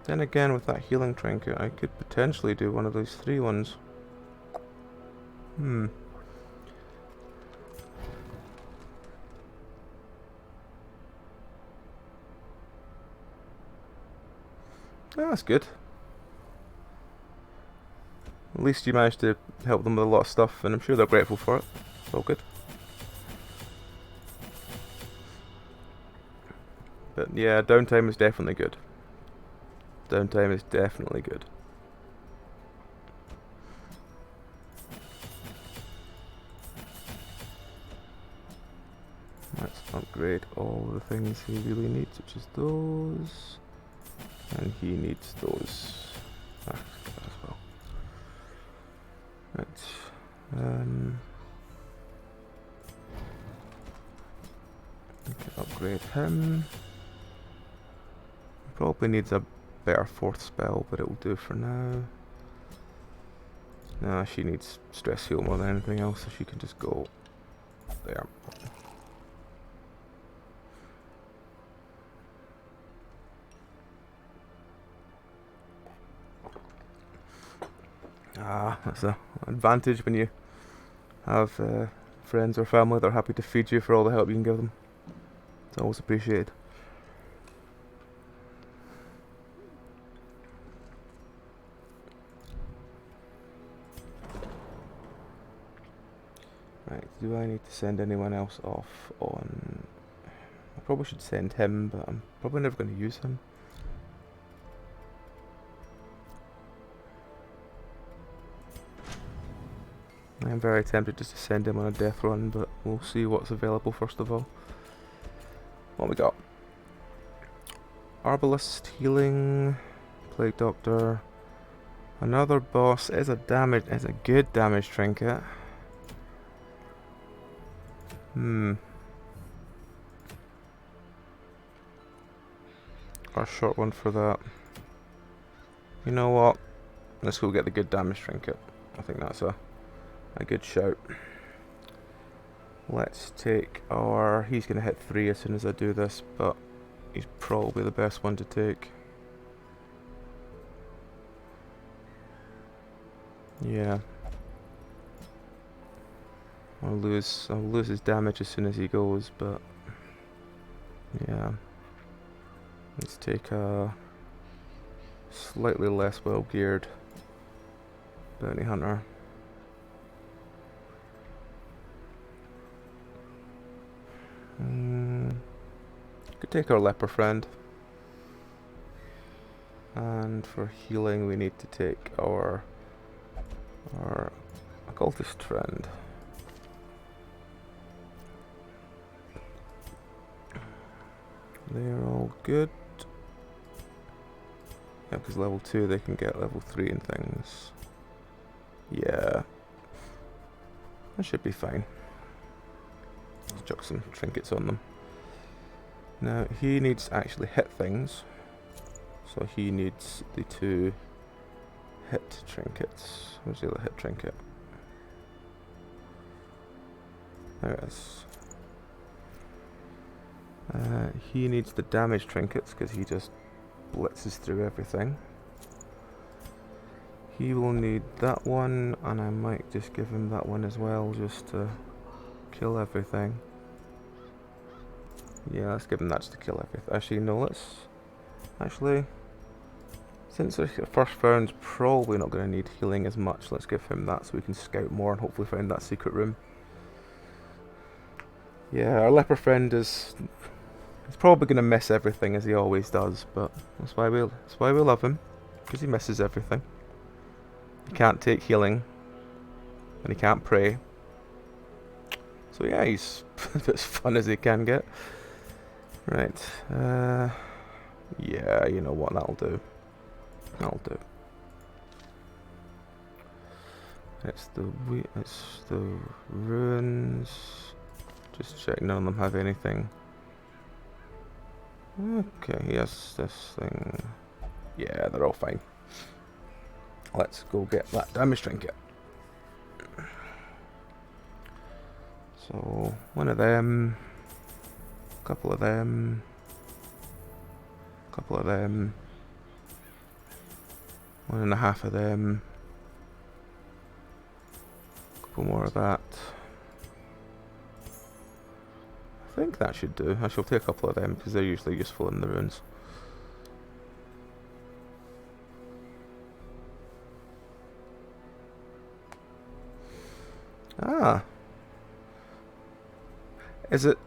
Then again, with that healing trinket, I could potentially do one of those 3 ones. Ah, that's good. At least you managed to help them with a lot of stuff, and I'm sure they're grateful for it. It's all good. But yeah, downtime is definitely good. Downtime is definitely good. Let's upgrade all the things he really needs, which is those. And he needs those. Ah, as well. Right. We can upgrade him. Probably needs a better 4th spell, but it will do for now. Nah, she needs stress heal more than anything else, so she can just go there. Ah, that's an advantage when you have friends or family that are happy to feed you for all the help you can give them. It's always appreciated. Right, do I need to send anyone else off on... I probably should send him, but I'm probably never going to use him. I'm very tempted just to send him on a death run, but we'll see what's available first of all. What we got? Arbalist, Healing, Plague Doctor, Another boss is a good damage trinket. A short one for that. You know what? Let's go get the good damage trinket. I think that's a good shout. Let's take our... He's going to hit 3 as soon as I do this, but he's probably the best one to take. Yeah. I'll lose his damage as soon as he goes, but... Yeah. Let's take a slightly less well-geared bounty hunter. Could take our leper friend. And for healing we need to take our occultist friend. They're all good. Yeah, because level 2 they can get level 3 and things. Yeah. That should be fine. Let's chuck some trinkets on them. Now, he needs to actually hit things. So he needs the 2 hit trinkets. Where's the other hit trinket? There it is. He needs the damage trinkets because he just blitzes through everything. He will need that one, and I might just give him that one as well, just to kill everything. Yeah, let's give him that just to kill everything. Actually, no, let's... Actually, since the first round's probably not going to need healing as much, let's give him that so we can scout more and hopefully find that secret room. Yeah, our leper friend is... He's probably going to miss everything as he always does, but that's why we love him, because he misses everything. He can't take healing, and he can't pray. So yeah, he's as fun as he can get. Right, yeah, you know what, that'll do. That'll do. It's the ruins. Just check none of them have anything. Okay, yes, this thing. Yeah, they're all fine. Let's go get that damage trinket. So, one of them, a couple of them, a couple of them, 1.5 of them, a couple more of that. I think that should do. I shall take a couple of them because they're usually useful in the ruins. Ah. Is it...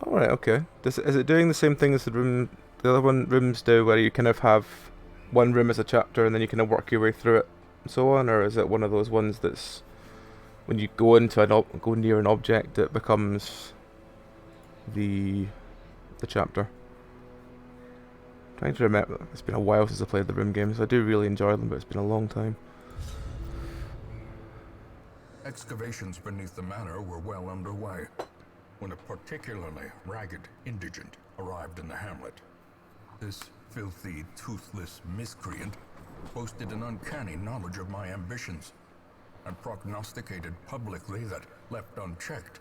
Alright, okay. Is it doing the same thing as the other rooms do, where you kind of have one room as a chapter and then you kind of work your way through it and so on, or is it one of those ones that's when you go into go near an object it becomes the chapter? I'm trying to remember. It's been a while since I played the room games. I do really enjoy them, but it's been a long time. Excavations beneath the manor were well underway when a particularly ragged indigent arrived in the hamlet. This filthy, toothless miscreant boasted an uncanny knowledge of my ambitions and prognosticated publicly that, left unchecked,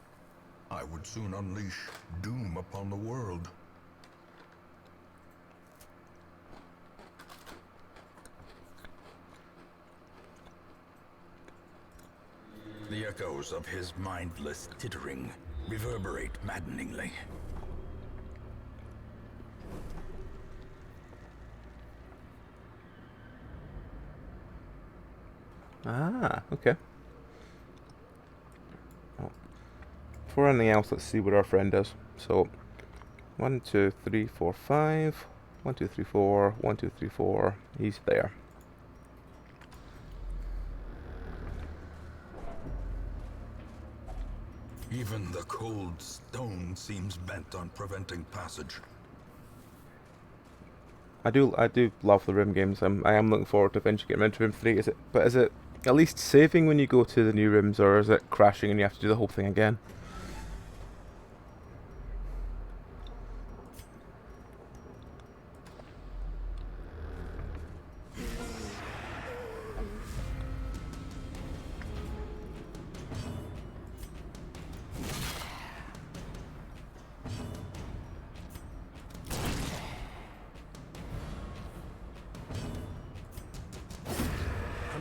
I would soon unleash doom upon the world. The echoes of his mindless tittering reverberate maddeningly. Ah, okay. Oh. Before anything else, let's see what our friend does. So, 1, 2, 3, 4, 5. 1, 2, 3, 4. 1, 2, 3, 4. He's there. Even the cold stone seems bent on preventing passage. I do love the room games. I am looking forward to eventually getting into room 3. Is it at least saving when you go to the new rooms, or is it crashing and you have to do the whole thing again?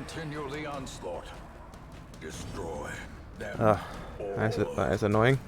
Continue the onslaught. Destroy them. That is annoying.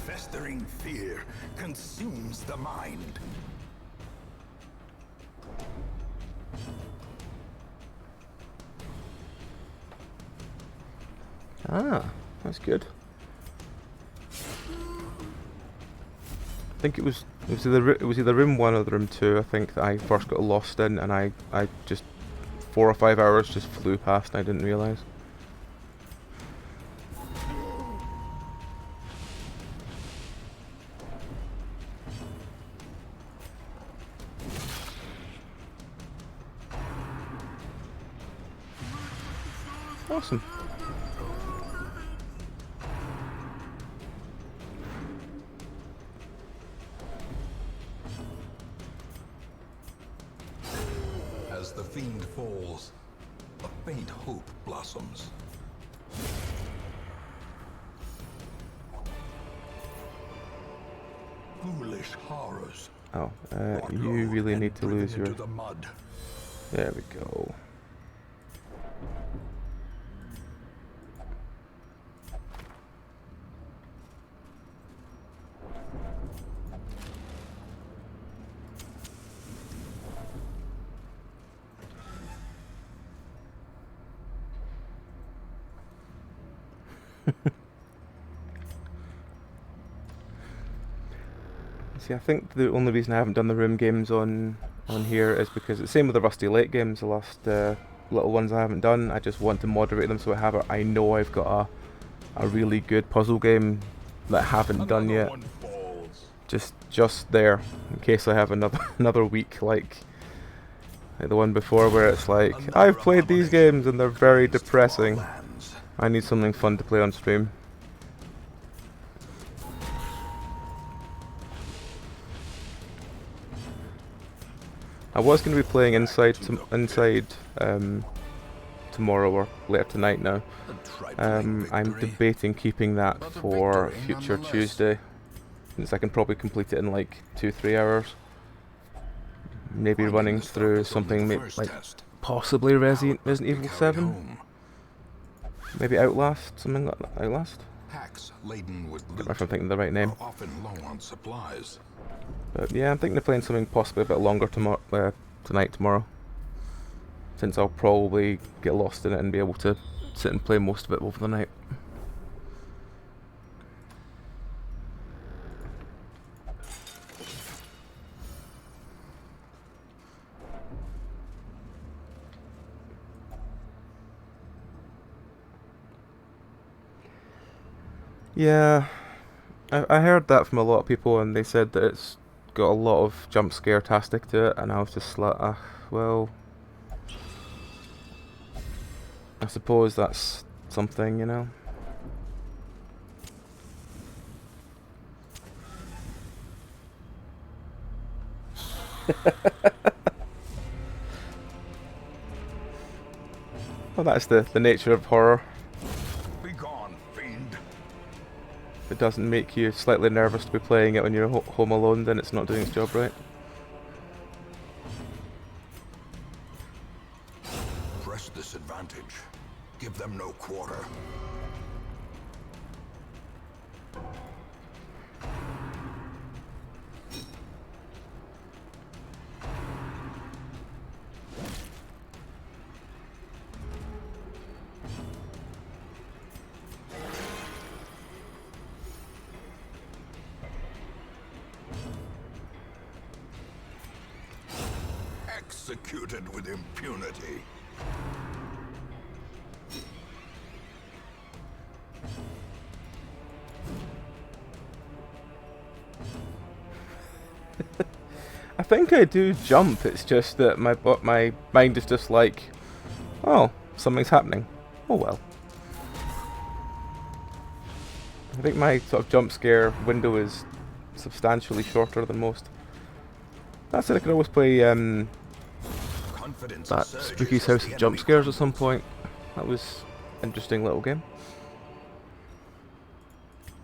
Festering fear consumes the mind. Ah, that's good. I think it was either room 1 or room 2. I think that I first got lost in, and I just 4 or 5 hours just flew past and I didn't realise. Awesome. As the fiend falls, a faint hope blossoms. Foolish horrors. Oh, you really need to lose your... The mud. There we go. See, I think the only reason I haven't done the room games on here is because it's the same with the Rusty Lake games. The last little ones I haven't done. I just want to moderate them so I know I've got a really good puzzle game that I haven't done yet. Just there in case I have another week like the one before where it's like I've played these games and they're very depressing. I need something fun to play on stream. I was going to be playing Inside tomorrow or later tonight now. I'm debating keeping that for future Tuesday, since I can probably complete it in like 2-3 hours. Maybe running through something like possibly Resident Evil 7. Maybe Outlast, something like that. Outlast? If I'm thinking the right name. But yeah, I'm thinking of playing something possibly a bit longer tomorrow. Since I'll probably get lost in it and be able to sit and play most of it over the night. Yeah, I heard that from a lot of people, and they said that it's got a lot of jump scare-tastic to it, and I was just like, well, I suppose that's something, you know. Well, that's the nature of horror. If it doesn't make you slightly nervous to be playing it when you're home alone, then it's not doing its job right. Press this advantage. Give them no quarter. executed with impunity. I think I do jump, it's just that my mind is just like, oh, something's happening. Oh well. I think my sort of jump scare window is substantially shorter than most. That said, I could always play that Spooky's House of Jump Scares at some point. That was an interesting little game.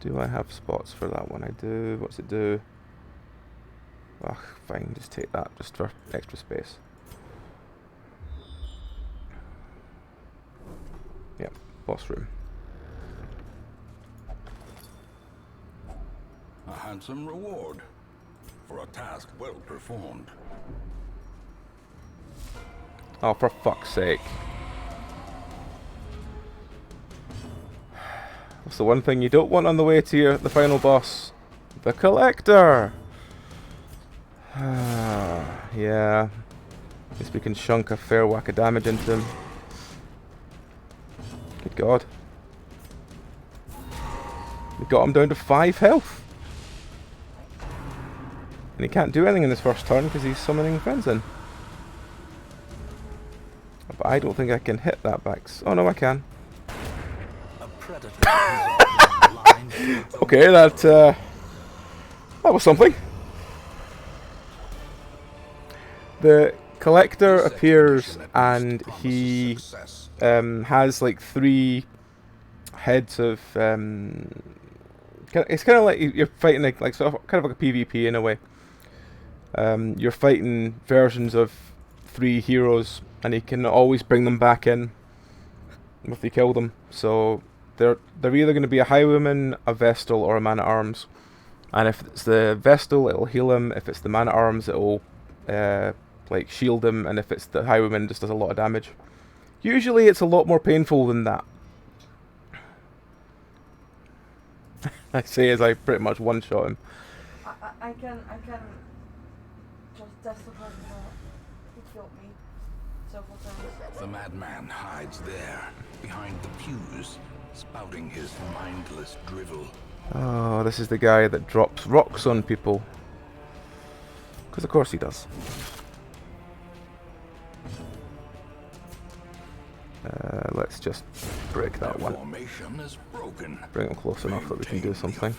Do I have spots for that one? I do. What's it do? Ugh, fine, just take that, just for extra space. Yep, boss room. A handsome reward for a task well performed. Oh, for fuck's sake. What's the one thing you don't want on the way to the final boss? The Collector! Yeah. At least we can shunk a fair whack of damage into him. Good God. We got him down to 5 health. And he can't do anything in his first turn because he's summoning friends in. But I don't think I can hit that back. Oh no, I can. Okay, that was something. The Collector appears and he has like 3 heads of it's kind of like you're fighting like sort of kind of like a PvP in a way. You're fighting versions of 3 heroes and you can always bring them back in if you kill them. So they're either going to be a Highwayman, a Vestal, or a Man-at-Arms. And if it's the Vestal, it'll heal him. If it's the Man-at-Arms, it'll like shield him. And if it's the Highwayman, it just does a lot of damage. Usually it's a lot more painful than that. I say as I pretty much one-shot him. I can just testify that he killed me several times. The madman hides there, behind the pews, spouting his mindless drivel. Oh, this is the guy that drops rocks on people. Because of course he does. Let's just break that one. Formation is broken. Bring him close enough that we can do something.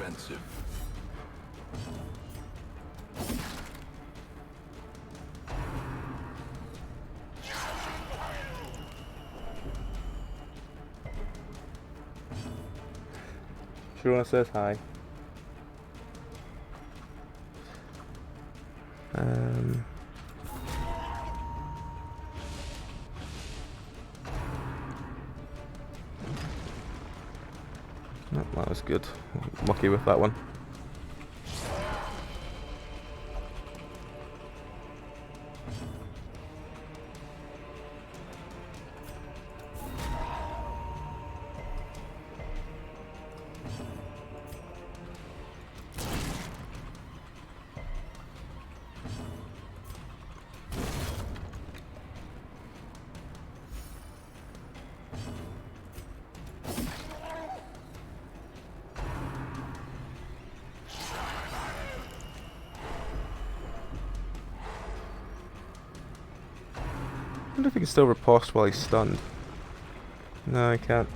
Sharona says hi. No, that was good. Lucky with that one. I wonder if he can still riposte while he's stunned. No, I can't.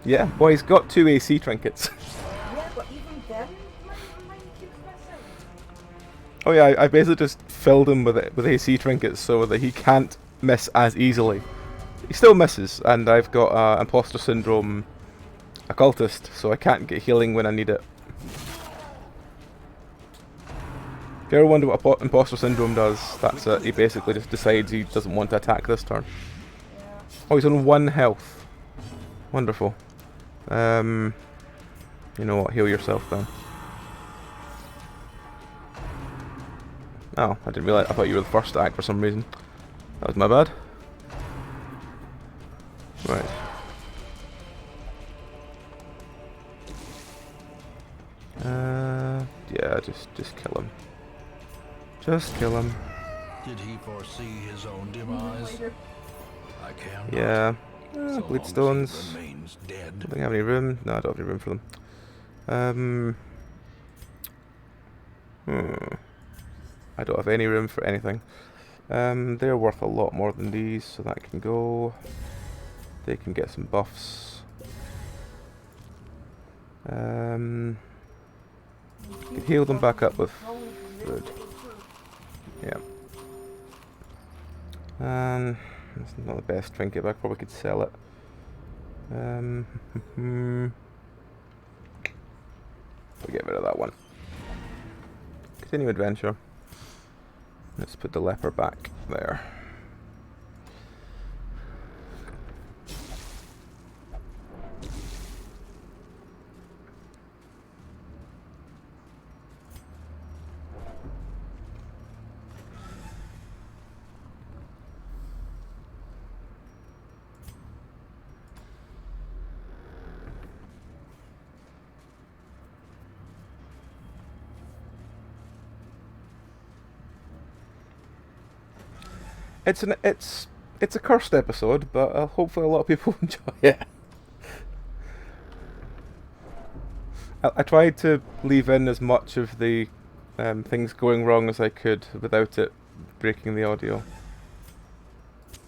Yeah, well, he's got 2 AC trinkets. Yeah, but even then, mine keeps missing. Oh yeah, I basically just filled him with AC trinkets so that he can't miss as easily. He still misses, and I've got imposter syndrome occultist, so I can't get healing when I need it. If you ever wonder what imposter syndrome does, that's it. He basically just decides he doesn't want to attack this turn. Yeah. Oh, he's on 1 health. Wonderful. You know what? Heal yourself then. Oh, I didn't realize. I thought you were the first to act for some reason. That was my bad. Right. Yeah, just kill him. Just kill him. Did he foresee his own demise? Later. I cannot. Yeah. So long as he Bleedstones. remains dead. Don't think I have any room. No, I don't have any room for them. I don't have any room for anything. They're worth a lot more than these, so that can go. They can get some buffs. Can heal them back up with food. Yeah. That's not the best trinket, but I probably could sell it. We'll get rid of that one. Continue adventure. Let's put the leper back there. It's a cursed episode, but hopefully a lot of people enjoy it. I tried to leave in as much of the things going wrong as I could without it breaking the audio.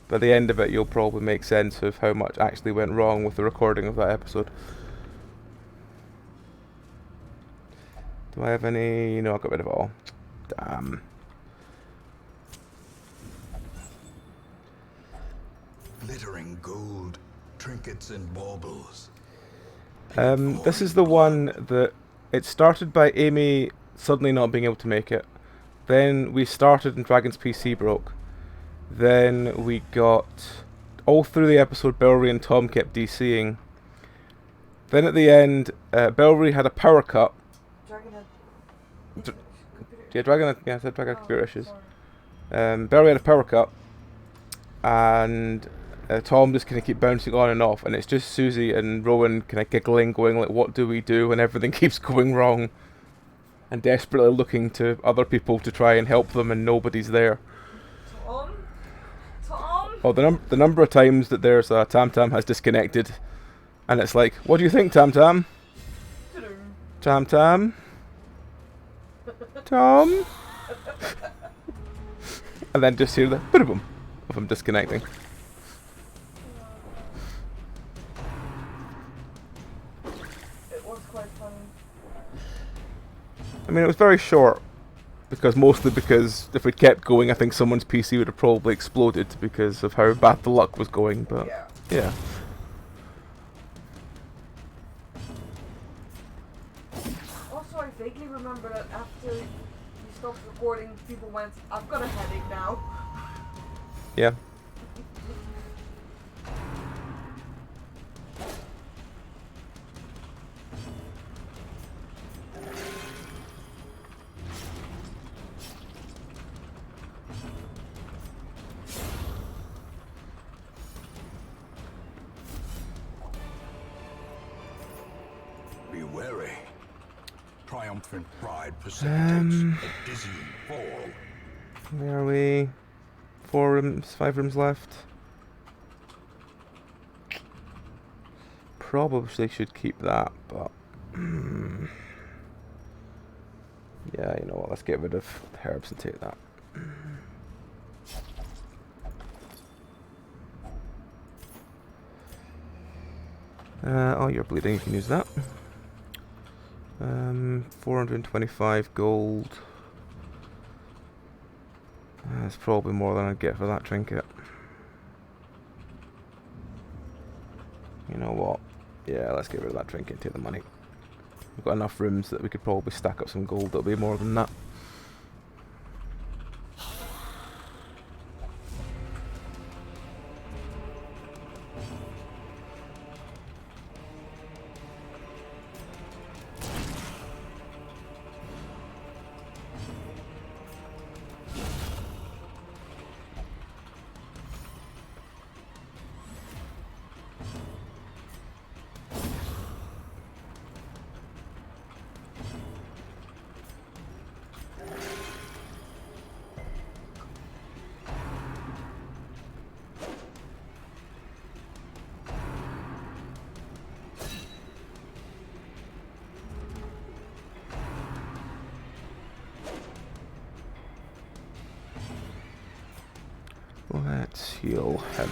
By the end of it, you'll probably make sense of how much actually went wrong with the recording of that episode. Do I have any? No, I got rid of it all. Damn. Glittering gold, trinkets and baubles. This is the one that it started by Amy suddenly not being able to make it. Then we started and Dragon's PC broke. Then we got all through the episode Belry and Tom kept DCing. Then at the end, Belry had a power cut. Dragon had. I said Dragon had computer issues. Sorry. Belry had a power cut, and Tom just kind of keep bouncing on and off, and it's just Susie and Rowan kind of giggling, going like, "What do we do?" when everything keeps going wrong, and desperately looking to other people to try and help them, and nobody's there. Tom? Oh, the number of times that there's Tam Tam has disconnected, and it's like, "What do you think, Tam Tam? Tam Tam? Tom?" And then just hear the boom of him disconnecting. It was quite funny. I mean, it was very short, mostly because if we'd kept going, I think someone's PC would have probably exploded because of how bad the luck was going, but yeah. Also, I vaguely remember that after you stopped recording, people went, "I've got a headache now." Yeah. Be wary. Triumphant pride precipitates a dizzying fall. Where are we? 4 rooms, 5 rooms left. Probably should keep that, but yeah, you know what? Let's get rid of the herbs and take that. Oh, you're bleeding, you can use that. 425 gold. That's probably more than I'd get for that trinket. You know what? Yeah, let's get rid of that trinket and take the money. We've got enough rooms that we could probably stack up some gold that'll be more than that. Let's heal him.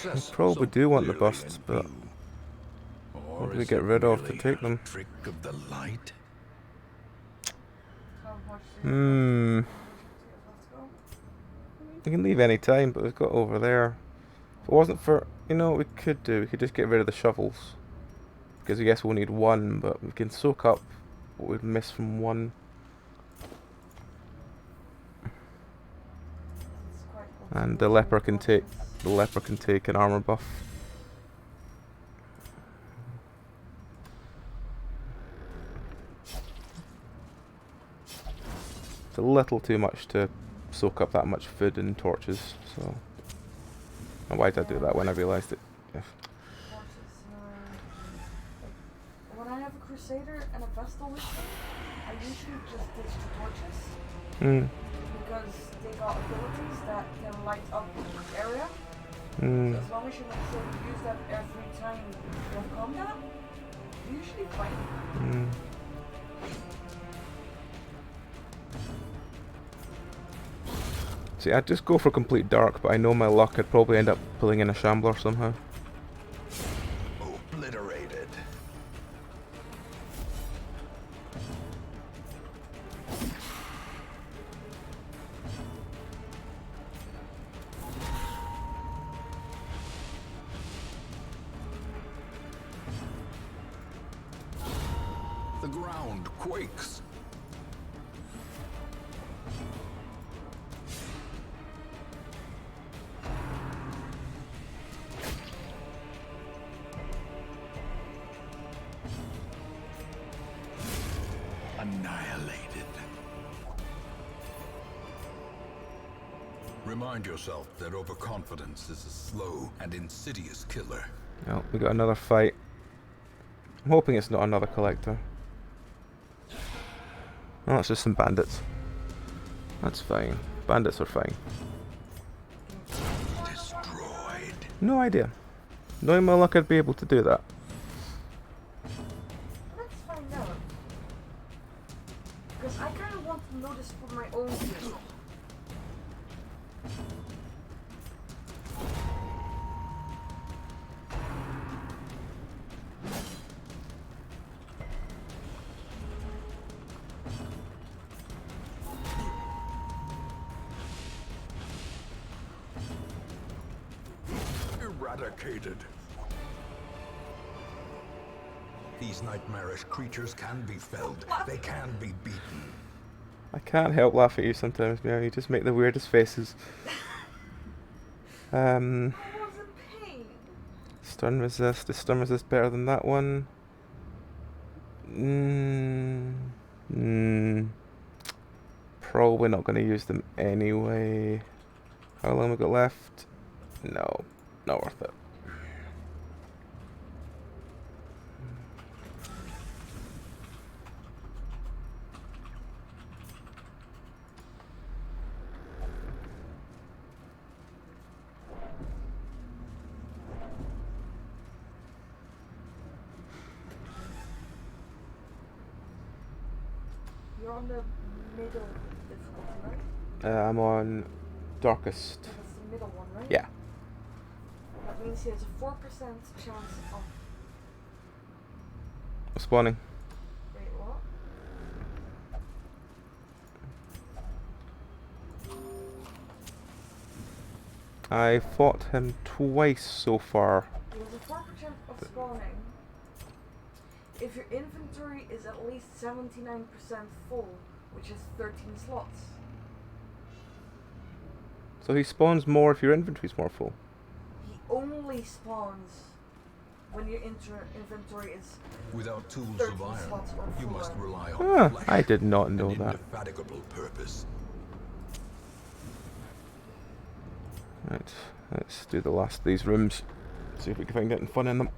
I probably do want the busts, but what do we get rid of to take them? Trick of the light? How much do you Hmm. We can leave any time, but we've got over there. If it wasn't for, you know what we could do? We could just get rid of the shovels. Because I guess we'll need one, but we can soak up what we've missed from one. It's quite And the leper can take an armor buff. It's a little too much to soak up that much food and torches, so. And why did I do that when I realised it? Yeah. torches, when I have a crusader and a vestal with me, I usually just ditch the torches because they got abilities that can light up the area. So as long as you make sure you use that every time you have combat, you're usually fine. See, I'd just go for complete dark, but I know my luck, I'd probably end up pulling in a shambler somehow. Obliterated. The ground quakes. Annihilated. Remind yourself that overconfidence is a slow and insidious killer. Oh, we got another fight. I'm hoping it's not another collector. Oh, it's just some bandits. That's fine. Bandits are fine. Destroyed. No idea. Knowing my luck, I'd be able to do that. Let's find out. Because I kind of want to know this for my own good. Eradicated. These nightmarish creatures can be felled. They can be beaten. I can't help laugh at you sometimes, Meow. You just make the weirdest faces. I was in pain. Stun resist. Is stun resist better than that one? Probably not going to use them anyway. How long we got left? No, not worth it. You're on the middle difficulty, right? I'm on darkest. So that's the middle one, right? Yeah. That means he has a 4% chance of. Spawning. Wait, what? I fought him twice so far. He has a 4% of spawning if your inventory is at least 79% full, which is 13 slots. So he spawns more if your inventory's more full. He only spawns when your inventory is Without tools 13 of iron, slots or you fuller. must rely on Ah, flesh, I did not know an that. indefatigable purpose. Right, let's do the last of these rooms. See if we can find anything fun in them.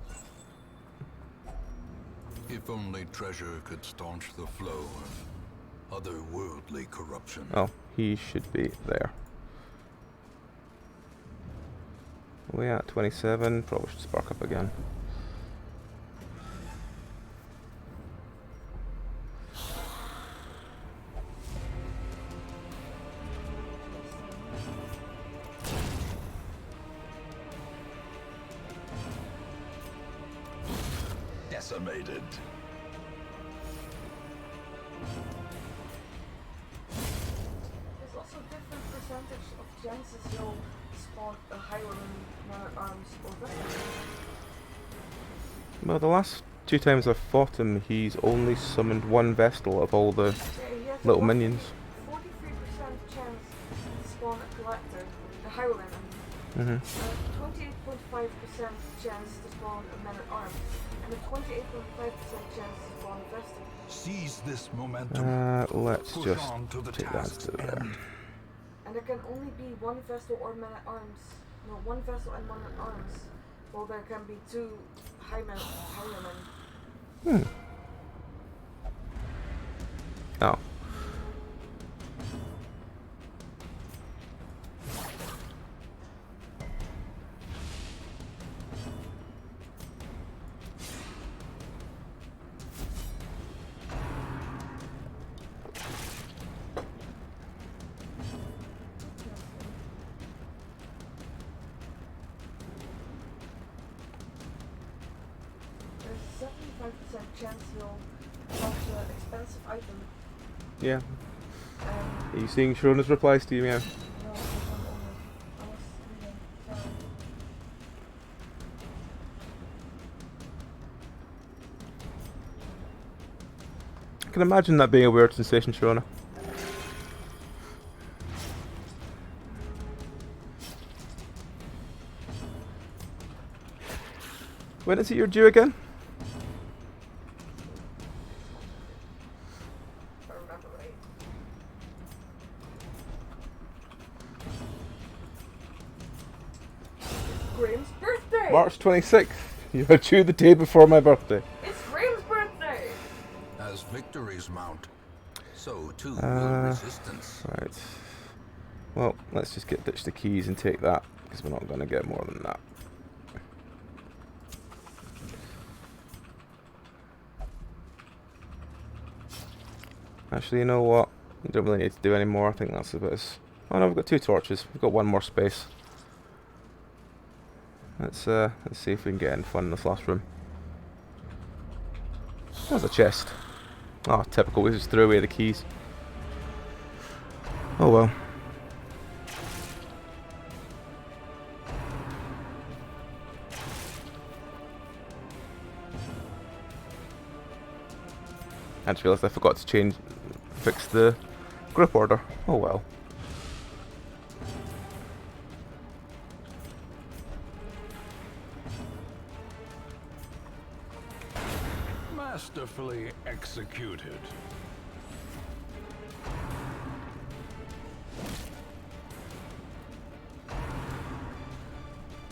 If only treasure could staunch the flow of otherworldly corruption. Oh, he should be there. We at 27. Probably should spark up again. Decimated. There's also different percentage of chances you'll spawn a Highland man-at-arms or vessel. Well, the last 2 times I've fought him, he's only summoned 1 Vestal of all the Yeah, he has little a minions. 43% chance to spawn a collector, a Highland, Mhm. and a 28.5% chance to spawn a man-at-arms, and a 28.5% chance to spawn a Vestal. Seize this momentum. Let's Push just on to the take that task's to there. end. And there can only be 1 vessel or man-at-arms. No, 1 vessel and man-at-arms. Well, there can be 2 highwaymen. Oh. There's a 75% chance you'll touch an expensive item. Yeah. And Are you seeing Shrona's replies to you, Meow? no, I was reading. Sorry. I can imagine that being a weird sensation, Shrona. When is it you're due again? If I remember right. Graham's birthday! March 26th. You're due the day before my birthday. It's Graham's birthday! As victories mount, so too will resistance. Right. Well, let's just ditch the keys and take that, because we're not going to get more than that. Actually, you know what? We don't really need to do any more. I think that's about as... Oh no, we've got 2 torches. We've got 1 more space. Let's see if we can get in fun in this last room. There's a chest. Oh, typical. We just threw away the keys. Oh well. I just realised I forgot to fix the grip order. Oh well. Masterfully executed.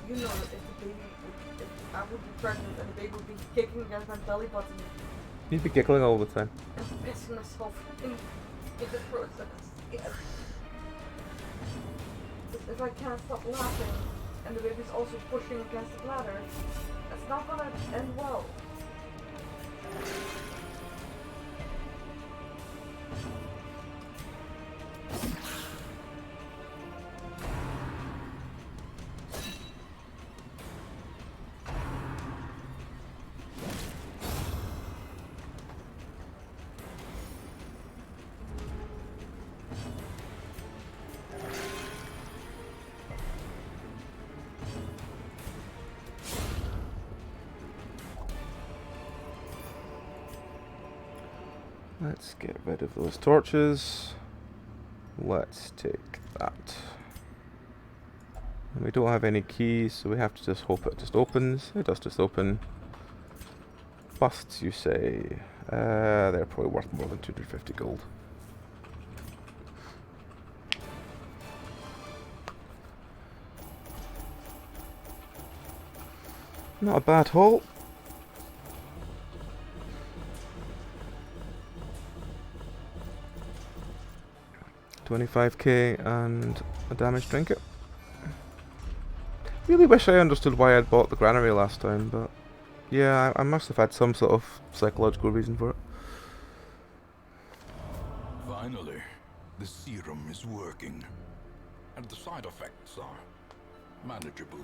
You know that if the baby, if I would be pregnant and the baby would be kicking against my belly button You'd be giggling all the time. and pissing myself in the process. Yes. If I can't stop laughing and the baby's also pushing against the bladder, that's not gonna end well. Let's get rid of those torches. Let's take that. And we don't have any keys, so we have to just hope it just opens. It does just open. Busts, you say? They're probably worth more than 250 gold. Not a bad haul. $25k and a damaged trinket. Really wish I understood why I'd bought the granary last time, but yeah, I must have had some sort of psychological reason for it. Finally, the serum is working, and the side effects are manageable.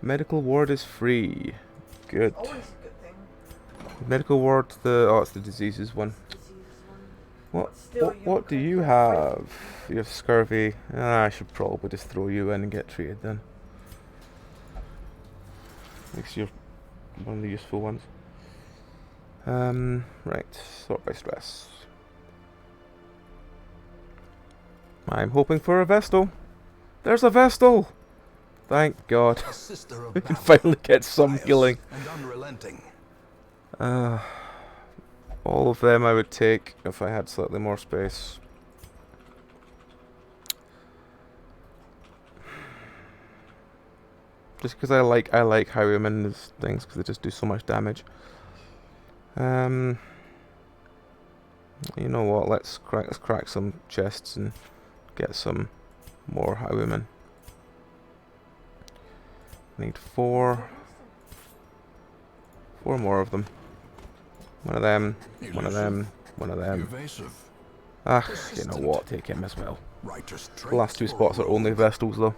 Medical ward is free. Good. Always a good thing. Medical ward, it's the diseases one. What do you have? You have scurvy. I should probably just throw you in and get treated then. At least you're one of the useful ones. Right, sort by stress. I'm hoping for a Vestal. There's a Vestal! Thank God. We can finally get some healing. And unrelenting. All of them I would take if I had slightly more space. Just because I like highwaymen as things because they just do so much damage. You know what? Let's crack some chests and get some more highwaymen. Need four more of them. One of them, one of them, one of them. Ah, you know what? Take him as well. The last two spots are only Vestals though.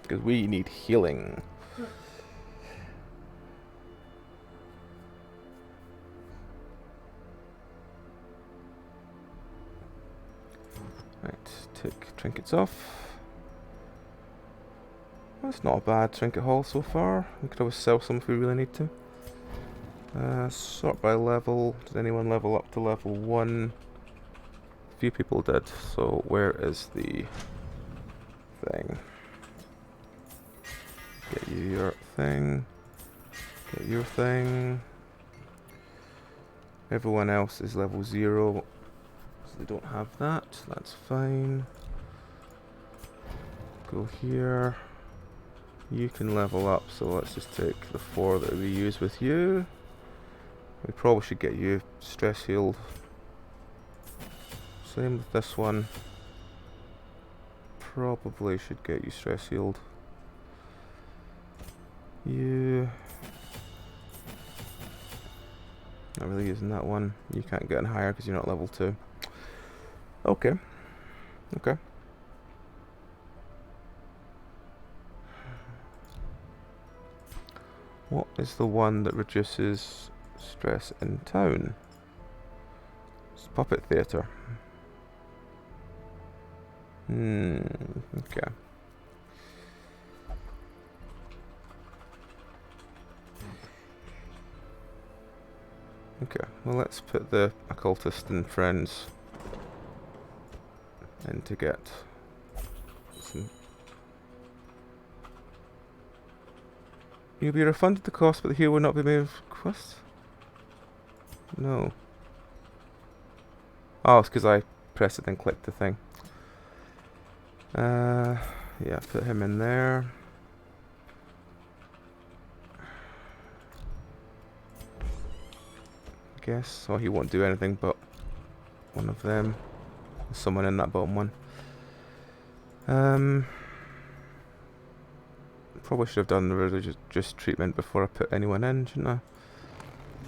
Because we need healing. Right, take trinkets off. That's not a bad trinket haul so far. We could always sell some if we really need to. Sort by level. Did anyone level up to level 1? A few people did. So where is the thing? Get you your thing. Get your thing. Everyone else is level 0. So they don't have that. That's fine. Go here. You can level up, so let's just take the 4 that we use with you. We probably should get you stress healed. Same with this one. Probably should get you stress healed. You... Not really using that one. You can't get in higher because you're not level 2. Okay. Okay. What is the one that reduces stress in town? It's Puppet Theatre. Okay. Okay, well let's put the occultist and friends in to get some. You'll be refunded the cost, but the heal will not be made of quest? No. Oh, it's because I pressed it and clicked the thing. Yeah, put him in there. Guess. Oh, he won't do anything but one of them. There's someone in that bottom one. Probably should have done the religious treatment before I put anyone in, shouldn't I?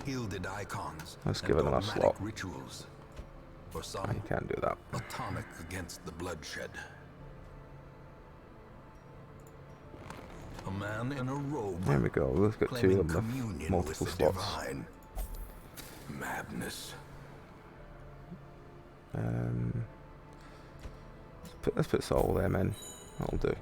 Gilded icons. Let's give it another slot. Rituals. For some, Oh, you can't do that. a tonic against the bloodshed. A man in a robe. There we go. We've got 2 of them with with multiple the slots. divine. Madness. Let's put all them in. That'll do.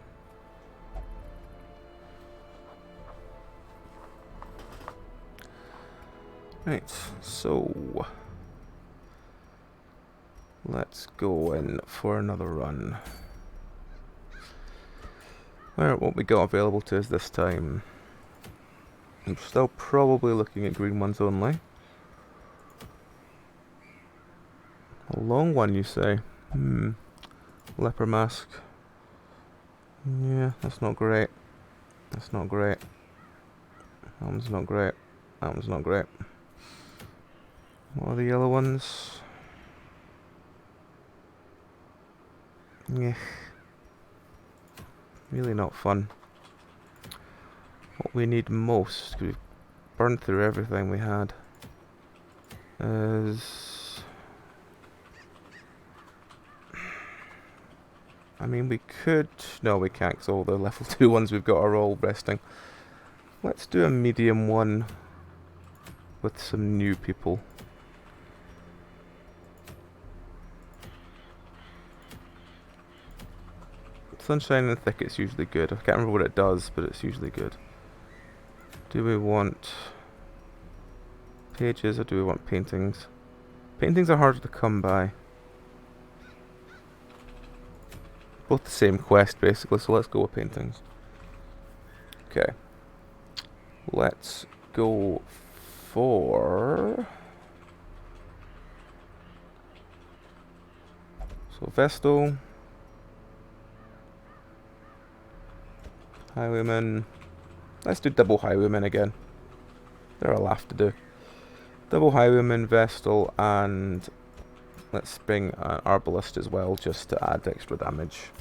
Right, so let's go in for another run. Where what we got available to us this time? I'm still probably looking at green ones only. A long one, you say? Leper mask. Yeah, that's not great. That's not great. That one's not great. That one's not great. What are the yellow ones? Yeah. Really not fun. What we need most, 'cause we've burned through everything we had, is... I mean, we could... No, we can't, because all the level 2 ones we've got are all resting. Let's do a medium one with some new people. Sunshine and Thicket's usually good. I can't remember what it does, but it's usually good. Do we want pages or do we want paintings? Paintings are harder to come by. Both the same quest basically, so let's go with paintings. Okay. Let's go for... So Vestal. Highwayman. Let's do double Highwayman again. They're a laugh to do. Double Highwayman, Vestal, and let's bring an Arbalist as well, just to add extra damage.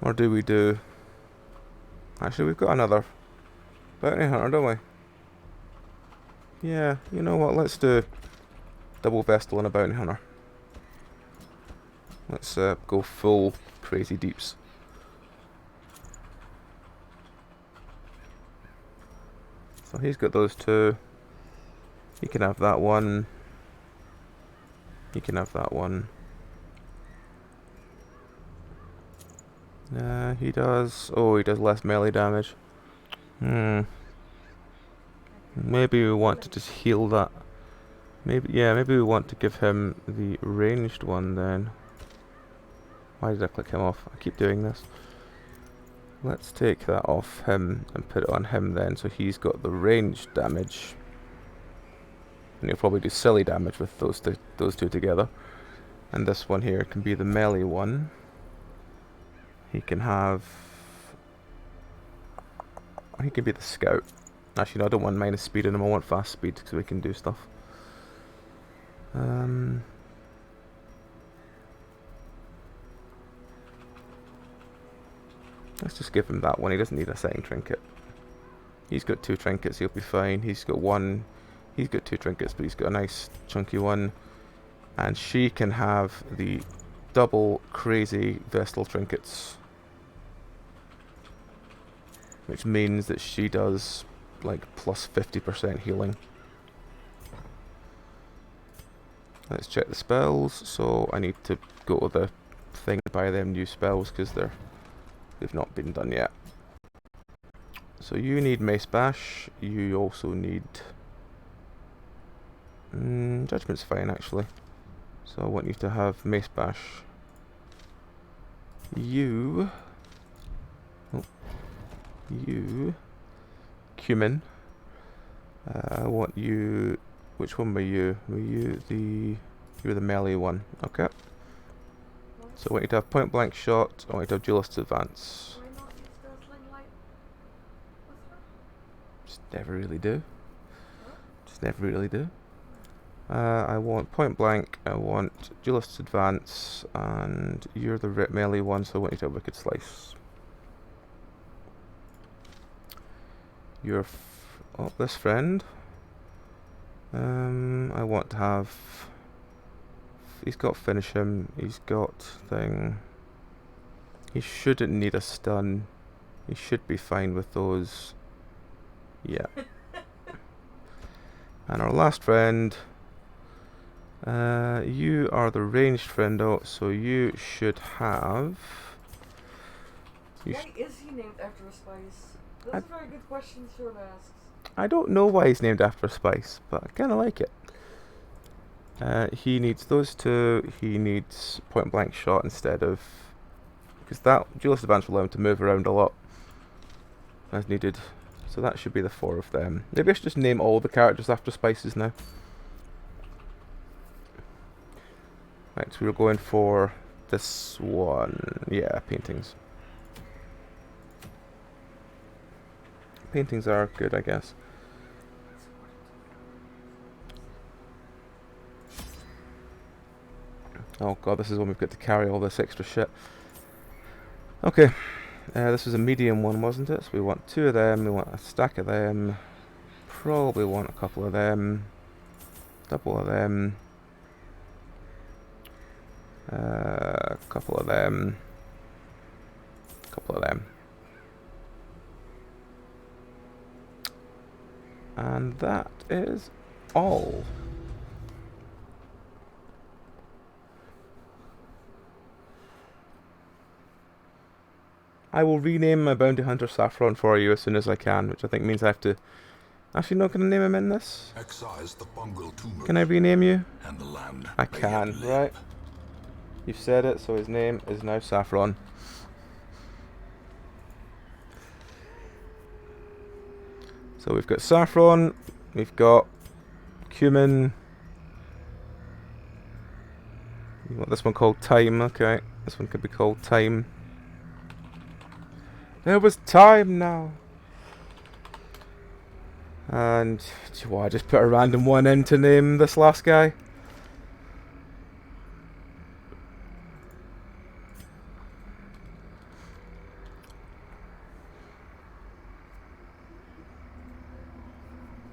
Or do we do... Actually, we've got another Bounty Hunter, don't we? Yeah, you know what, let's do double Vestal and a Bounty Hunter. Let's go full crazy deeps. So he's got those two. He can have that one. He can have that one. He does... Oh, he does less melee damage. Maybe we want to just heal that. Maybe we want to give him the ranged one then. Why did I click him off? I keep doing this. Let's take that off him and put it on him then, so he's got the ranged damage. And he'll probably do silly damage with those two together. And this one here can be the melee one. He can have... He can be the scout. Actually, no, I don't want minus speed in him, I want fast speed, so we can do stuff. Let's just give him that one, he doesn't need a second trinket. He's got 2 trinkets, he'll be fine. He's got 1, he's got 2 trinkets, but he's got a nice chunky one. And she can have the double crazy Vestal trinkets. Which means that she does like plus 50% healing. Let's check the spells. So I need to go to the thing to buy them new spells because they've not been done yet. So you need Mace Bash. You also need Judgment's fine actually. So I want you to have Mace Bash. You Cumin. I want you... Which one were you? You were the melee one. Okay. So I want you to have point blank shot. I want you to have duelist advance. Why not use the sling light with her? Just never really do. Huh? Just never really do. I want point blank. I want duelist advance, and you're the melee one, so I want you to have wicked slice. Your this friend. I want to have... He's got finish him. He's got thing. He shouldn't need a stun. He should be fine with those. Yeah. And our last friend. You are the ranged friendo, so you should have... Why is he named after a spice? That's a very good question Shirley asks. I don't know why he's named after a spice, but I kind of like it. He needs those two. He needs point blank shot instead of, because that duelist advantage will allow him to move around a lot as needed. So that should be the 4 of them. Maybe I should just name all the characters after spices now. Right, so we're going for this one. Yeah, paintings. Paintings are good, I guess. Oh god, this is when we've got to carry all this extra shit. Okay, this was a medium one, wasn't it? So we want 2 of them, we want a stack of them, probably want a couple of them, double of them, a couple of them, couple of them. And that is all. I will rename my bounty hunter Saffron for you as soon as I can, which I think means I have to... Actually, no, can I name him in this? Excise the fungal tumors Can I rename you? and the land I may can, it live. right. You've said it, so his name is now Saffron. So we've got Saffron, we've got cumin. You want this one called Time, okay. This one could be called Time. There was time now. And well, I just put a random one in to name this last guy.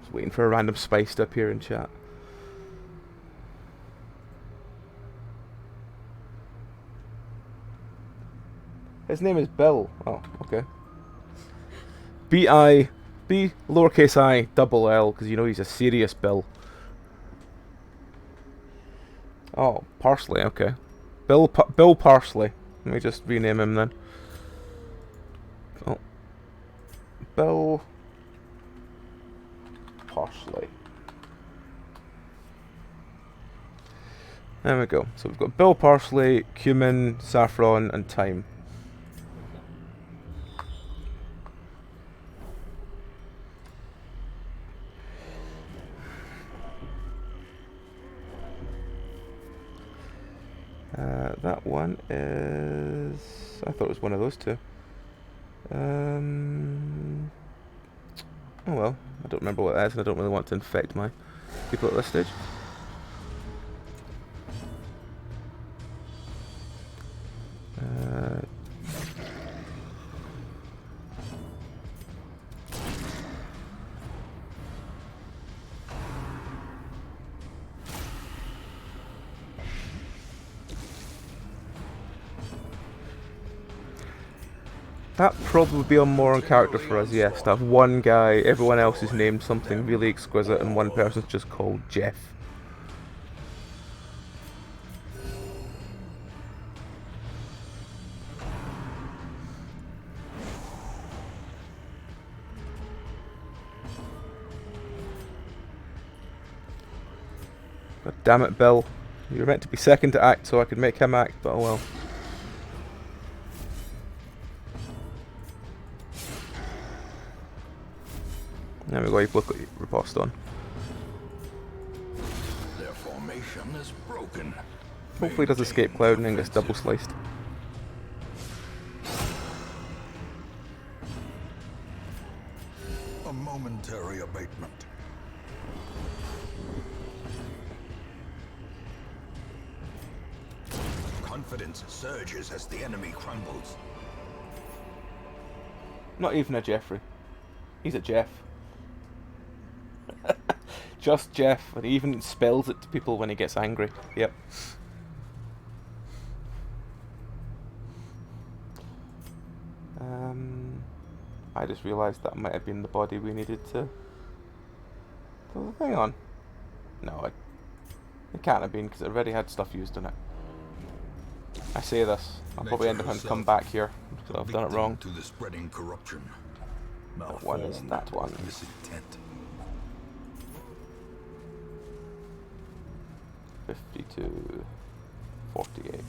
Just waiting for a random spice to appear in chat. His name is Bill. Oh, okay. B-I, B, lowercase I, double L, because you know he's a serious Bill. Oh, Parsley, okay. Bill Parsley. Let me just rename him then. Oh. Bill Parsley. There we go. So we've got Bill Parsley, cumin, saffron, and thyme. That one is... I thought it was one of those two. Oh well, I don't remember what that is, and I don't really want to infect my people at this stage. That probably would be more on character for us, yes, to have one guy, everyone else is named something really exquisite, and one person's just called Jeff. God damn it, Bill. You were meant to be second to act so I could make him act, but oh well. There we go, you've got your riposte on. Their formation is broken. Hopefully he does escape cloud and then gets double sliced. A momentary abatement. Confidence surges as the enemy crumbles. Not even a Jeffrey. He's a Jeff. Just Jeff, and he even spells it to people when he gets angry. Yep. I just realised that might have been the body we needed to throw the thing on. No, it can't have been because it already had stuff used in it. I say this, I'll probably end up having to come back here, so I've done it wrong. To the spreading corruption. That one is that one. Misintent. to 48.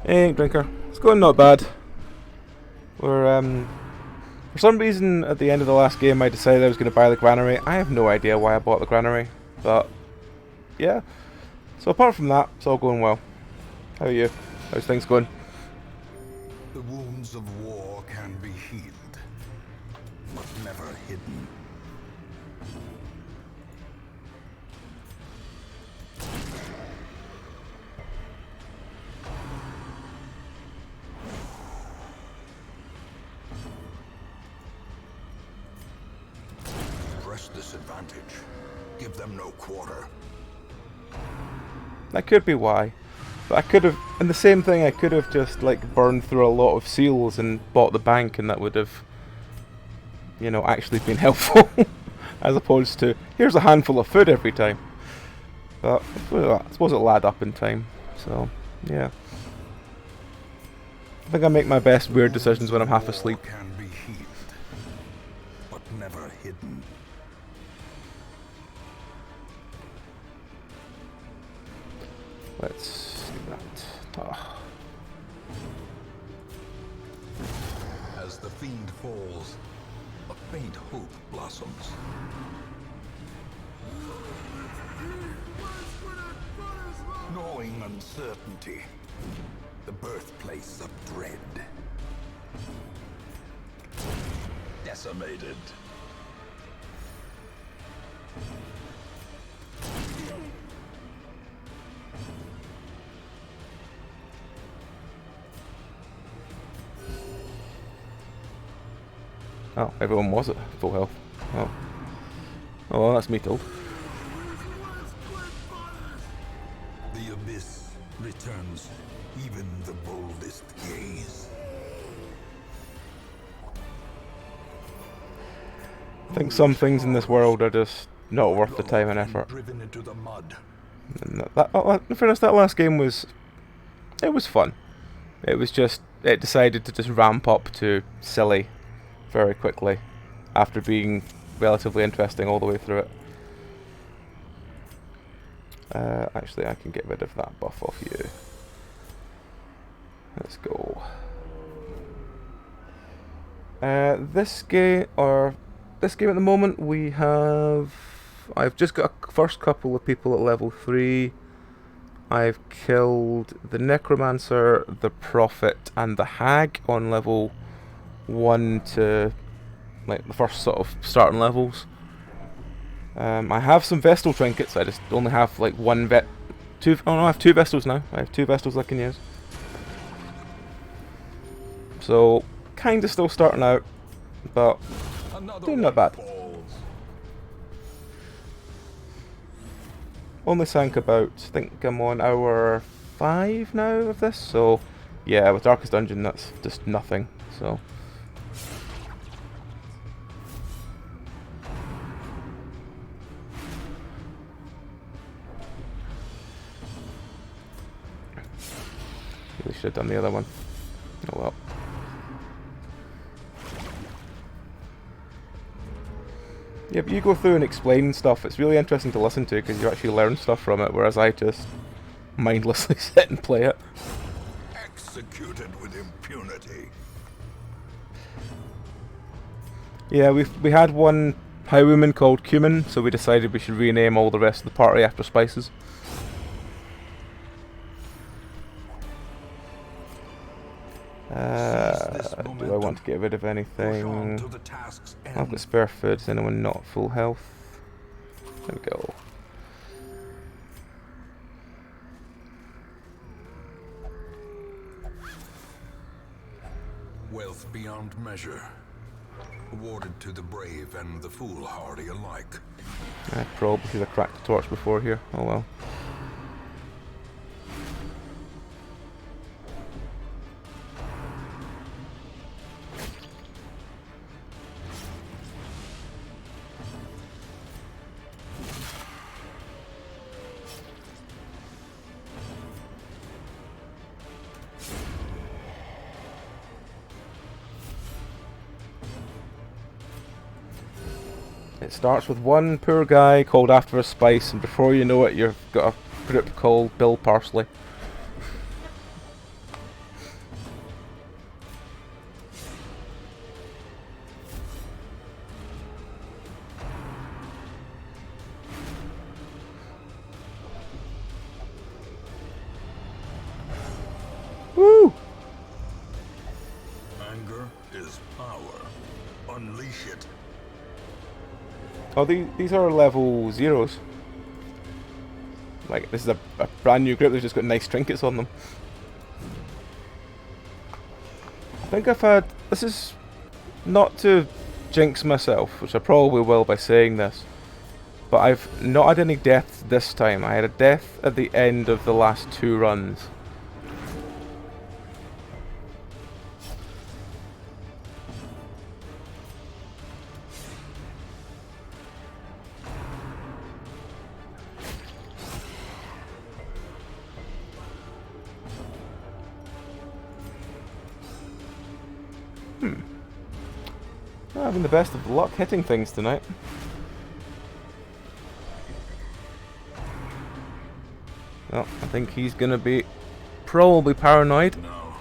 Ink drinker. It's going not bad. We're for some reason at the end of the last game I decided I was going to buy the granary. I have no idea why I bought the granary, but yeah. So apart from that, it's all going well. How are you? How's things going? The wounds of war can be healed, but never hidden. Press this advantage. Give them no quarter. That could be why. But I could have, and the same thing, I could have just like burned through a lot of seals and bought the bank, and that would have, you know, actually been helpful. As opposed to, here's a handful of food every time. But I suppose it'll add up in time. So, yeah. I think I make my best weird decisions when I'm half asleep. Can be healed, but never hidden. Let's do that. Oh. As the fiend falls, a faint hope blossoms. Gnawing uncertainty, the birthplace of dread. Decimated. Oh, everyone was at full health. Oh. Oh, well, that's me told. The abyss returns even the boldest gaze. I think some things in this world are just not worth the time and effort. Driven into the mud. And in fairness, that last game was, it was fun. It was just, it decided to just ramp up to silly very quickly after being relatively interesting all the way through it. Actually, I can get rid of that buff off you. Let's go. This game at the moment we have. I've just got a first couple of people at level 3. I've killed the Necromancer, the Prophet, and the Hag on level 1 to like the first sort of starting levels. I have some Vestal trinkets. I just only have like one two. Oh no, I have 2 Vestals now. I have 2 Vestals I can use. So kinda still starting out, but doing not bad. Only sank about, I think I'm on hour 5 now of this, so yeah, with Darkest Dungeon that's just nothing, so. Really should have done the other one. Oh well. Yeah, but you go through and explain stuff, it's really interesting to listen to because you actually learn stuff from it, whereas I just mindlessly sit and play it. Executed with impunity. Yeah, we had one highwayman called Cumin, so we decided we should rename all the rest of the party after spices. Do I want to get rid of anything? I've got spare food. Is anyone not at full health? There we go. Wealth beyond measure, awarded to the brave and the foolhardy alike. I probably should have cracked the torch before here. Oh well. It starts with one poor guy called after a spice, and before you know it, you've got a group called Bill Parsley. Woo! Anger is power. Unleash it. Oh, these are level 0s. Like, this is a brand new group, they've just got nice trinkets on them. I think I've had... This is not to jinx myself, which I probably will by saying this, but I've not had any deaths this time. I had a death at the end of the last 2 runs. Not having the best of luck hitting things tonight. Oh, I think he's gonna be probably paranoid. Now,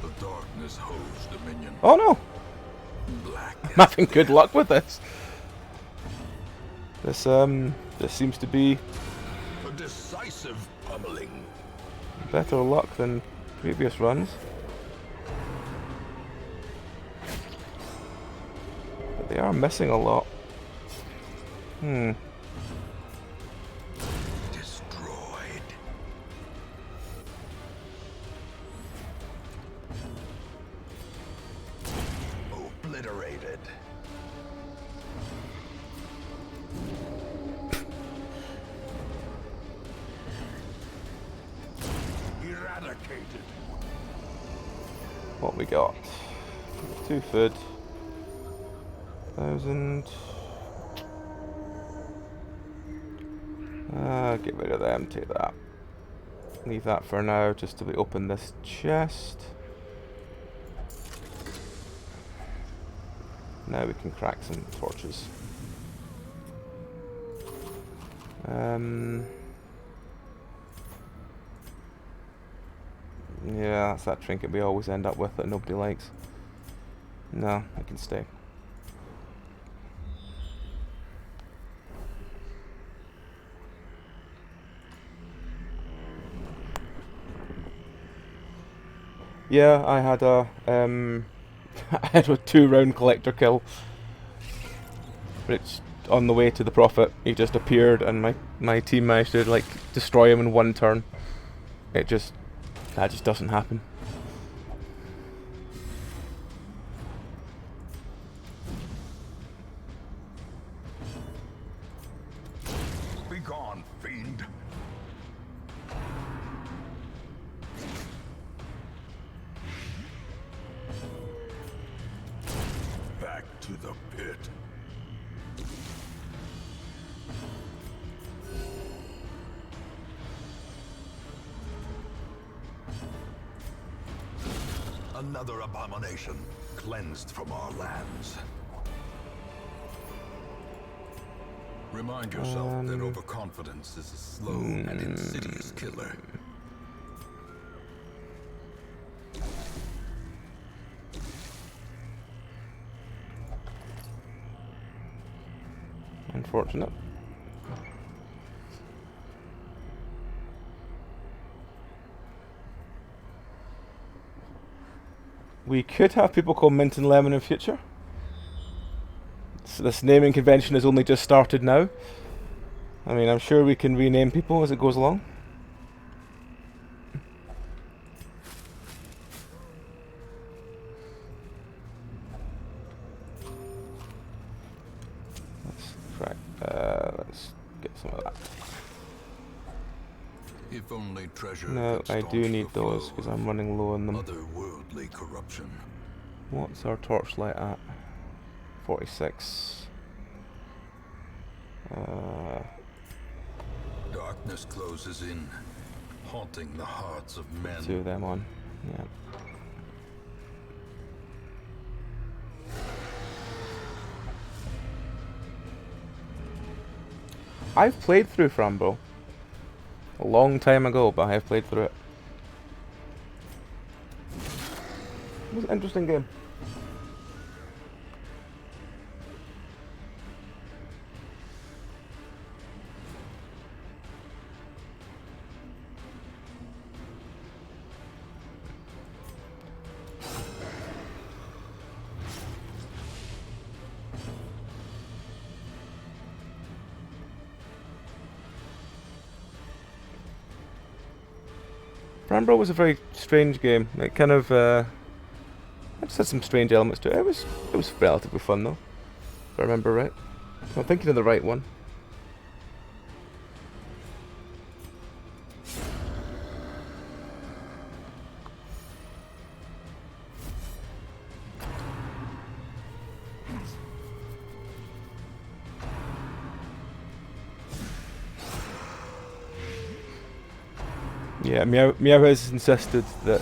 the darkness holds dominion. Oh no! Black I'm having good luck with this. This seems to be A decisive pummeling. better luck than previous runs. But they are missing a lot. destroyed. Obliterated. Eradicated. What we got? 2 food. 1,000. Get rid of them, take that. Leave that for now, just till we open this chest. Now we can crack some torches. Yeah, that's that trinket we always end up with that nobody likes. No, I can stay. Yeah, I had a I had a 2-round collector kill. Which on the way to the Prophet, he just appeared and my team managed to like destroy him in 1 turn. That just doesn't happen. Be gone, fiend. Back to the pit. Another abomination cleansed from our lands. Remind yourself that overconfidence is a slow and insidious killer. Unfortunate. We could have people called Mint and Lemon in future. So this naming convention has only just started now. I mean, I'm sure we can rename people as it goes along. Let's get some of that. If only treasure No, could I do staunch need the those flow because of I'm running low on them. otherworldly corruption. What's our torchlight at? 46. Darkness closes in, haunting the hearts of men. 2 of them on. Yeah. I've played through Frambo. A long time ago, but I have played through it. It was an interesting game. Frambo was a very strange game. It kind of it just had some strange elements to it. It was relatively fun though, if I remember right. I'm thinking of the right one. Yeah, Meow has insisted that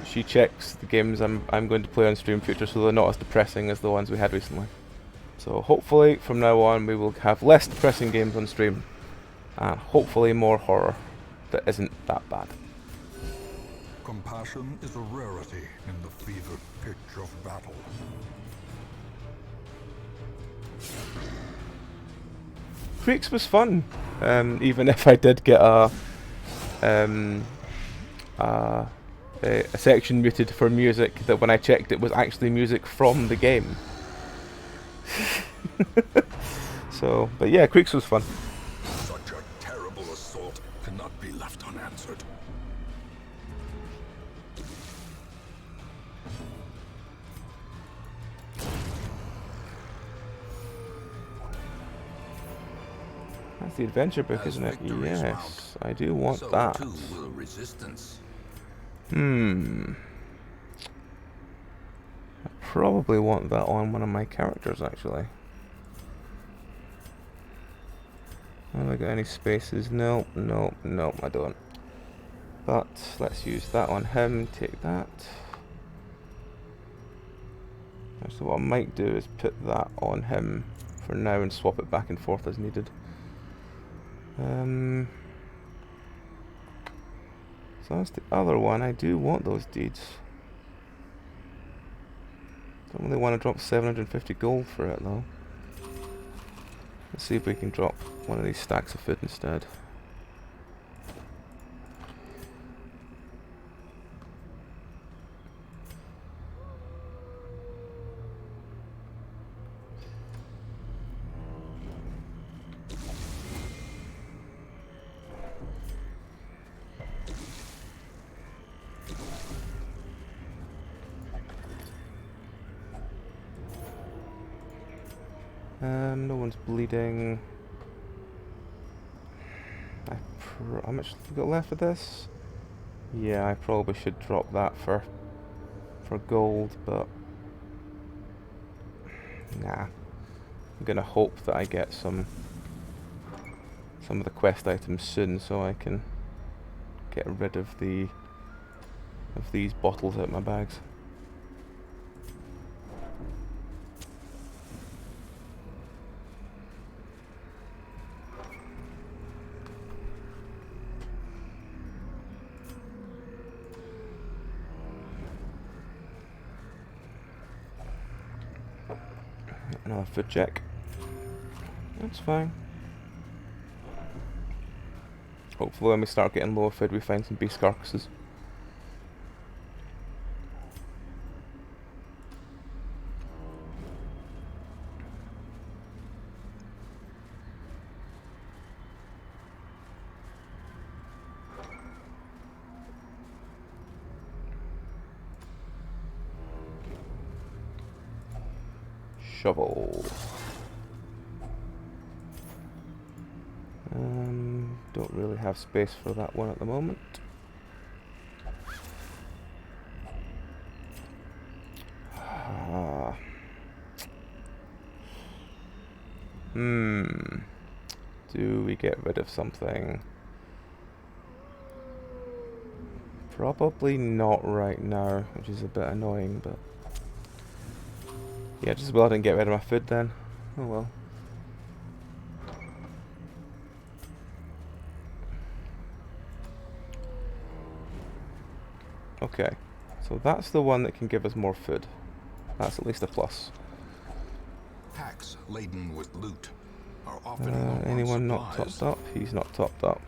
she checks the games I'm going to play on stream future, so they're not as depressing as the ones we had recently. So hopefully from now on we will have less depressing games on stream, and hopefully more horror that isn't that bad. Compassion is a rarity in the fevered pitch of battle. Creeks was fun, even if I did get a section muted for music that when I checked it was actually music from the game. So, but yeah, Creeks was fun. Such a terrible assault cannot be left unanswered. That's the adventure book, As isn't it? victories Yes, mount, I do want so that. too will resistance. I probably want that on one of my characters, actually. Have I got any spaces? No, no, no, I don't. But let's use that on him, take that. So what I might do is put that on him for now and swap it back and forth as needed. So that's the other one. I do want those deeds. Don't really want to drop 750 gold for it though. Let's see if we can drop one of these stacks of food instead. No one's bleeding. How much have we got left of this? Yeah, I probably should drop that for gold, but nah. I'm gonna hope that I get some of the quest items soon, so I can get rid of these bottles out of my bags. Another food check. That's fine. Hopefully when we start getting lower food we find some beast carcasses. Shovel. Don't really have space for that one at the moment. Do we get rid of something? Probably not right now, which is a bit annoying, but yeah, just as well I didn't get rid of my food then. Oh well. Okay, so that's the one that can give us more food. That's at least a plus. Packs laden with loot are often low on Anyone not supplies. topped up? He's not topped up.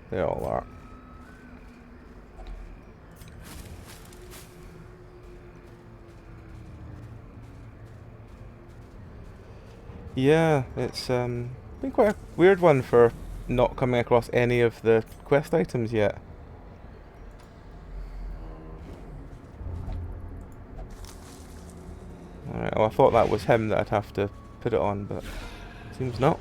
They all are. Yeah, it's been quite a weird one for not coming across any of the quest items yet. Alright, well I thought that was him that I'd have to put it on, but seems not.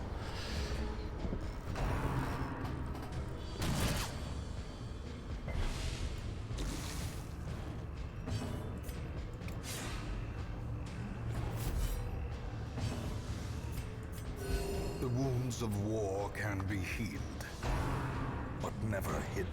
The wounds of war can be healed, but never hidden.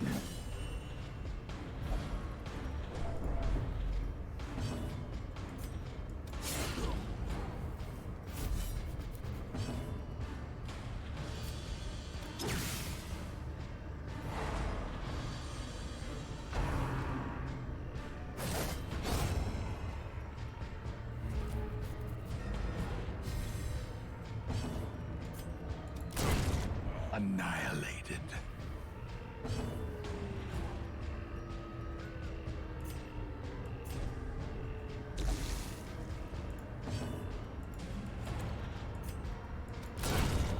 Annihilated.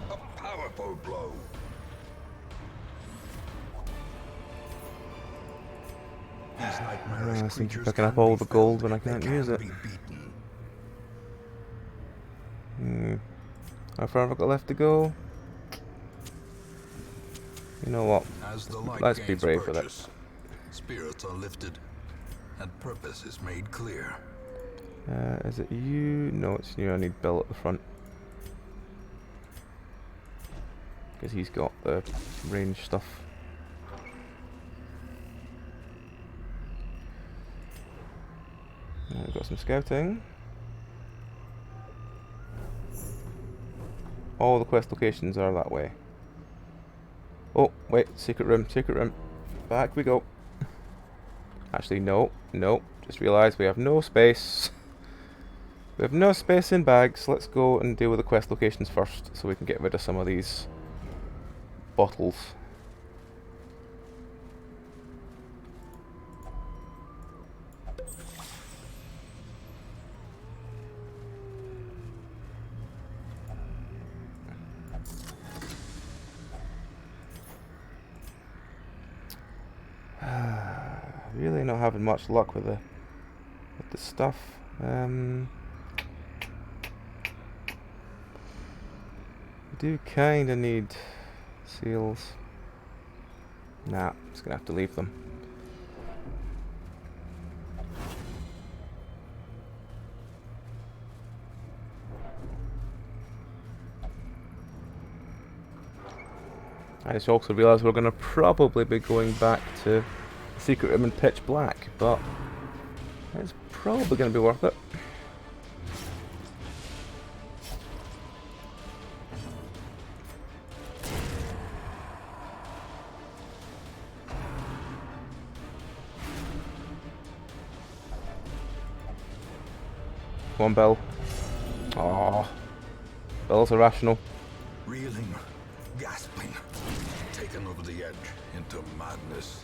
A powerful blow. These nightmarish I seem to be creatures picking up can all be the gold felled, when I they can't can use it. be beaten. How far have I got left to go? You know what? As the light Let's be gains brave with it. purchase, spirits are lifted, and purpose is made clear. Is it you? No, it's you. I need Bill at the front. Because he's got the range stuff. We've got some scouting. All the quest locations are that way. Oh, wait, secret room, secret room. Back we go. Actually, no, no. Just realised we have no space. We have no space in bags. Let's go and deal with the quest locations first so we can get rid of some of these bottles. Really not having much luck with the stuff. We do kinda need seals. Nah, just gonna have to leave them. I just also realised we're gonna probably be going back to the secret room in pitch black, but it's probably gonna be worth it. Come on, Bill. Aww. Bill's irrational. Reeling, gasping, taken over the edge into madness.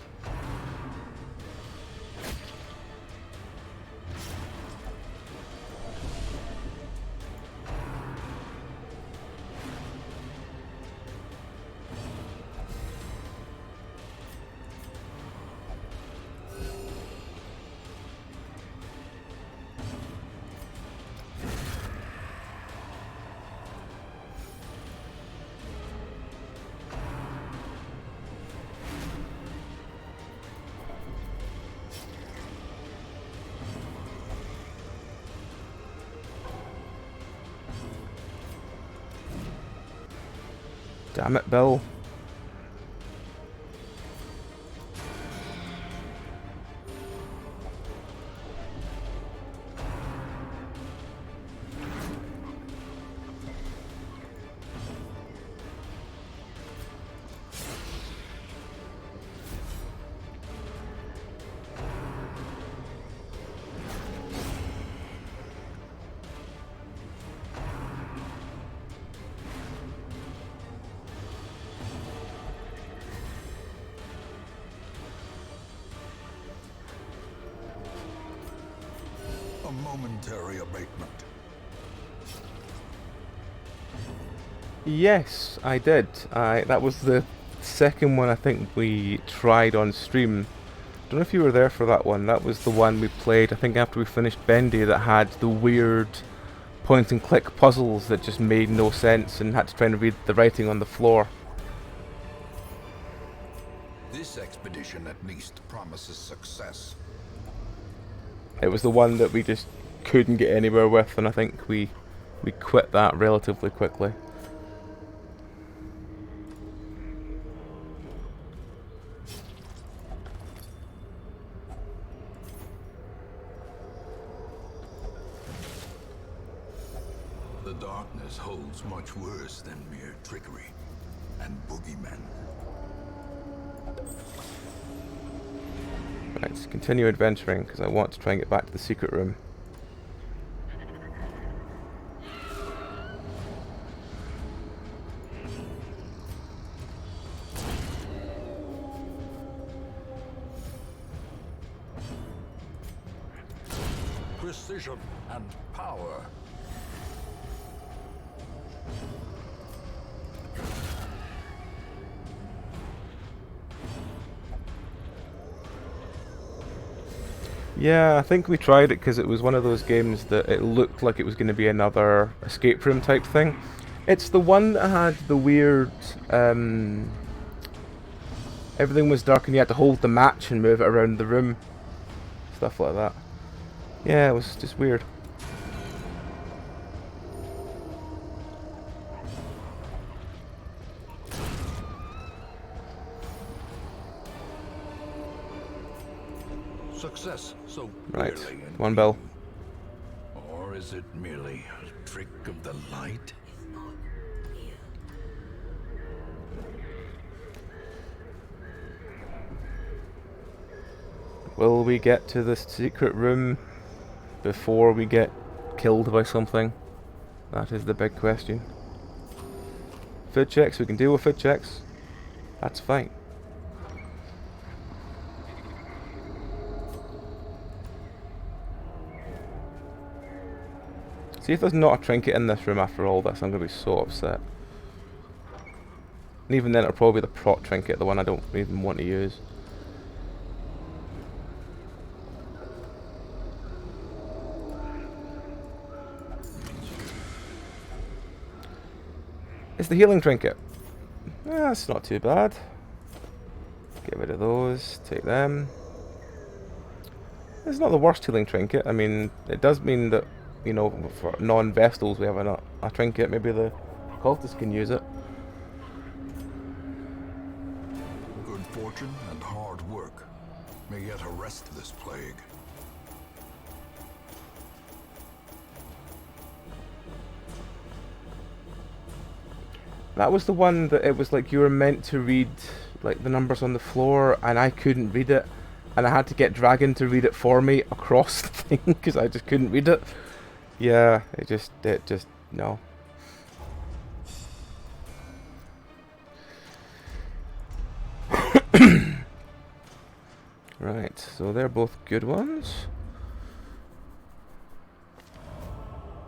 Damn it, Bill. A momentary abatement. Yes, I did. That was the second one I think we tried on stream. Don't know if you were there for that one. That was the one we played, I think, after we finished Bendy, that had the weird point and click puzzles that just made no sense and had to try and read the writing on the floor. This expedition at least promises success. It was the one that we just couldn't get anywhere with, and I think we quit that relatively quickly. The darkness holds much worse than mere trickery and boogeymen. Right, let's continue adventuring, because I want to try and get back to the secret room. Precision and power. Yeah, I think we tried it because it was one of those games that it looked like it was going to be another escape room type thing. It's the one that had the weird... everything was dark and you had to hold the match and move it around the room. Stuff like that. Yeah, it was just weird. Success so Right, clearly in one bell. view. Or is it merely a trick of the light? Will we get to the secret room before we get killed by something? That is the big question. Food checks, we can deal with food checks. That's fine. See if there's not a trinket in this room after all this, I'm going to be so upset. And even then it'll probably be the prot trinket, the one I don't even want to use. It's the healing trinket. That's not too bad. Get rid of those, take them. It's not the worst healing trinket. I mean, it does mean that, you know, for non-Vestals we have a trinket. Maybe the cultists can use it. Good fortune and hard work may yet arrest this plague. That was the one that it was like you were meant to read like the numbers on the floor, and I couldn't read it, and I had to get Dragon to read it for me across the thing because I just couldn't read it. Yeah, it just no. Right, so they're both good ones.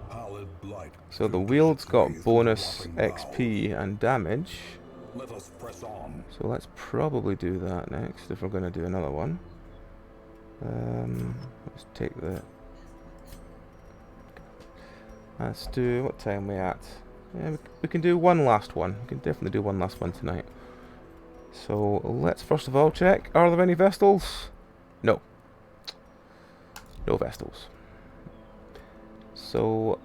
Pallid blight. So the wield's got bonus XP and damage. Let us press on. So let's probably do that next if we're going to do another one. Let's take the... Let's do... What time are we at? Yeah, we can do one last one. We can definitely do one last one tonight. So let's first of all check. Are there any Vestals? No. No Vestals. So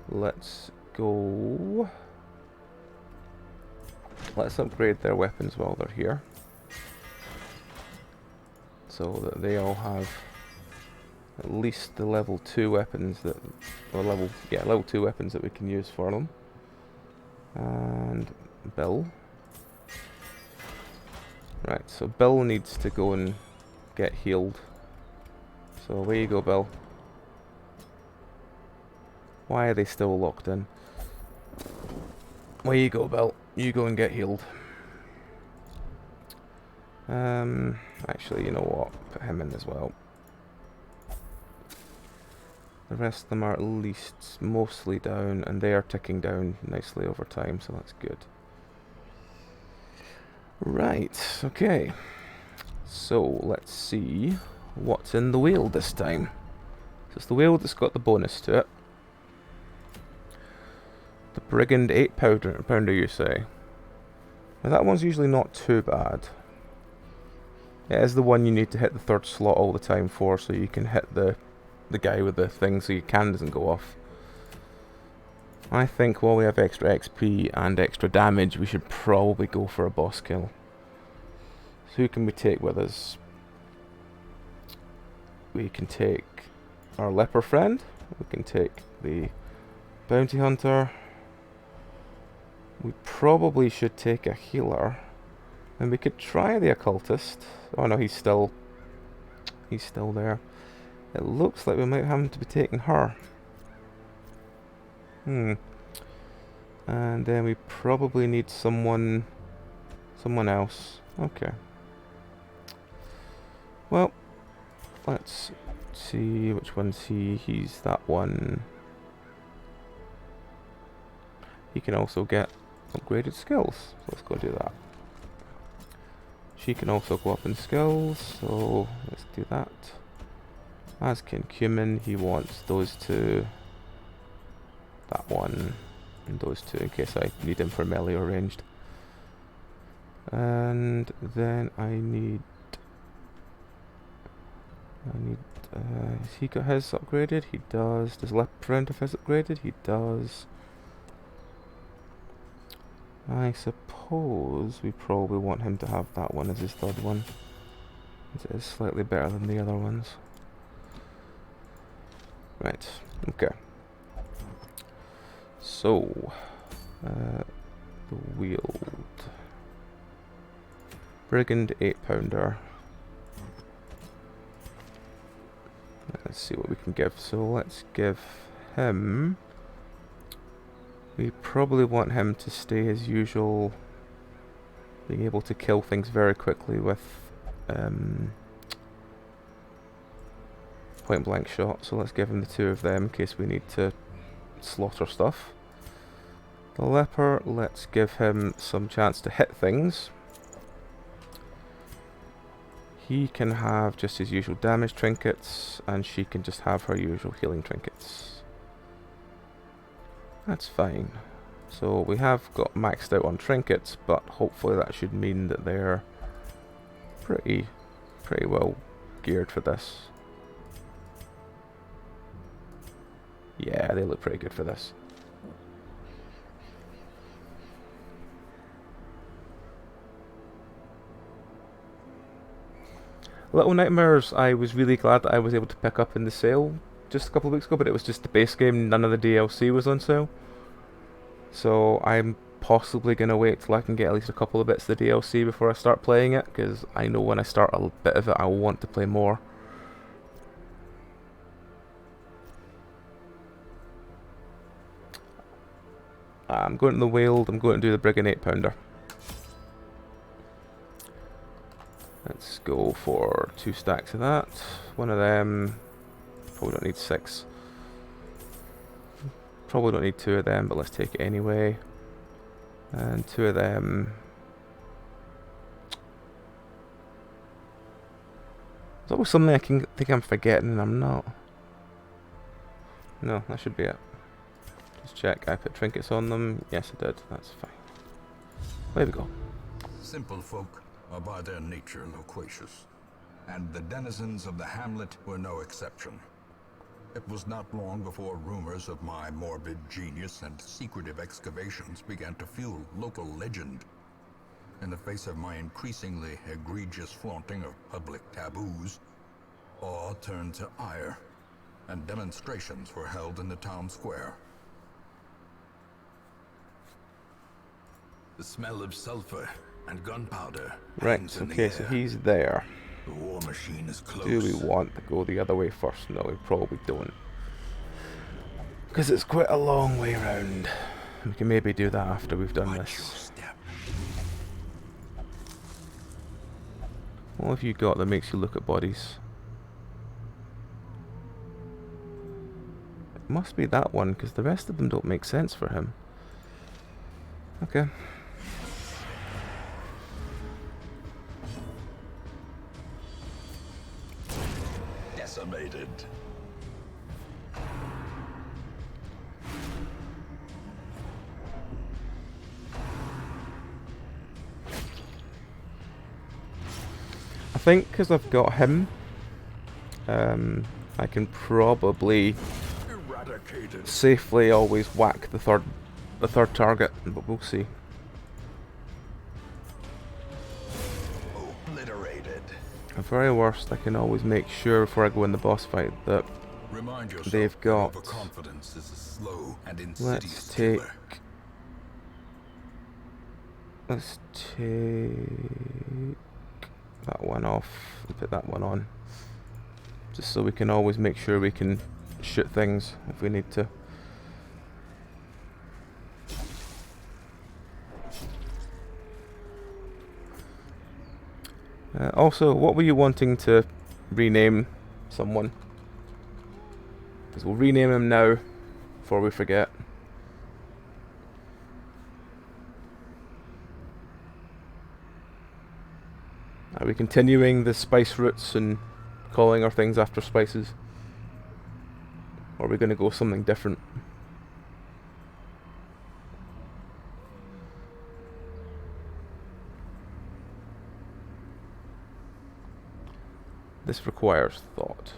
let's go. Let's upgrade their weapons while they're here, so that they all have at least the level 2 weapons that, or level 2 weapons that we can use for them. And Bill. Right, so Bill needs to go and get healed. So away you go, Bill. Why are they still locked in? Away you go, Bill. You go and get healed. Actually, you know what? Put him in as well. The rest of them are at least mostly down, and they are ticking down nicely over time, so that's good. Right, okay. So, let's see what's in the wheel this time. So it's the wheel that's got the bonus to it. The Brigand 8-pounder, you say? Now that one's usually not too bad. It is the one you need to hit the third slot all the time for, so you can hit the guy with the thing so your can doesn't go off. I think while we have extra XP and extra damage, we should probably go for a boss kill. So who can we take with us? We can take our leper friend. We can take the bounty hunter. We probably should take a healer. And we could try the occultist. Oh no, he's still there. It looks like we might have to be taking her. And then we probably need someone else. Okay. Well, let's see which one's he. He's that one. He can also get upgraded skills. So let's go do that. She can also go up in skills, so let's do that. As can Cumin, he wants those two, that one, and those two in case I need him for melee or ranged. And then I need, has he got his upgraded? He does. Does Leper Friend have his upgraded? He does. I suppose we probably want him to have that one as his third one. It is slightly better than the other ones. Right, okay. So, the Wield. Brigand 8-pounder. Let's see what we can give. So let's give him... We probably want him to stay as usual, being able to kill things very quickly with point blank shot. So let's give him the two of them in case we need to slaughter stuff. The leper, let's give him some chance to hit things. He can have just his usual damage trinkets, and she can just have her usual healing trinkets. That's fine. So we have got maxed out on trinkets, but hopefully that should mean that they're pretty well geared for this. Yeah, they look pretty good for this. Little Nightmares, I was really glad that I was able to pick up in the sale just a couple of weeks ago, but it was just the base game, none of the DLC was on sale. So I'm possibly going to wait till I can get at least a couple of bits of the DLC before I start playing it, because I know when I start a bit of it I want to play more. I'm going to the Wield, I'm going to do the Brigand 8-pounder. Let's go for 2 stacks of that. One of them, probably don't need 6. Probably don't need 2 of them, but let's take it anyway. And 2 of them. There's always something I think I'm forgetting and I'm not. No, that should be it. Just check, I put trinkets on them. Yes I did, that's fine. There we go. Simple folk are by their nature loquacious, and the denizens of the hamlet were no exception. It was not long before rumors of my morbid genius and secretive excavations began to fuel local legend. In the face of my increasingly egregious flaunting of public taboos, awe turned to ire, and demonstrations were held in the town square. The smell of sulfur and gunpowder. Right, okay, so he's there. The war machine is close. Do we want to go the other way first? No, we probably don't. Because it's quite a long way round. We can maybe do that after we've done this. What have you got that makes you look at bodies? It must be that one, because the rest of them don't make sense for him. Okay. Decimated. I think because I've got him, I can probably Eradicated. safely always whack the third target, but we'll see. Obliterated. At very worst, I can always make sure before I go in the boss fight that Remind yourself they've got. that overconfidence is a slow and Let's insidious take. killer. Let's take that one off and put that one on, just so we can always make sure we can shoot things if we need to. Also, what were you wanting to rename someone? Because we'll rename him now before we forget. Are we continuing the spice routes and calling our things after spices? Or are we going to go something different? This requires thought.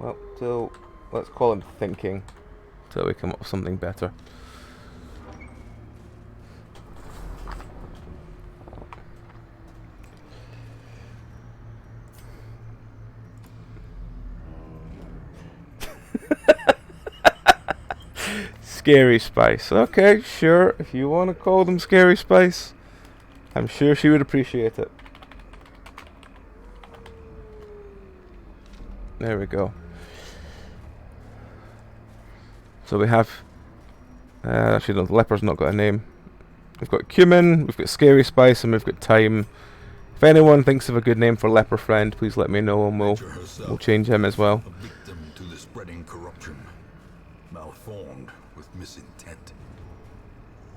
Well, so let's call him thinking till we come up with something better. Scary Spice. Okay, sure. If you want to call them Scary Spice, I'm sure she would appreciate it. There we go. So we have... actually, no, the leper's not got a name. We've got Cumin, we've got Scary Spice, and we've got Time. If anyone thinks of a good name for leper friend, please let me know and we'll change him as well. A victim to the spreading corruption, malformed with misintent.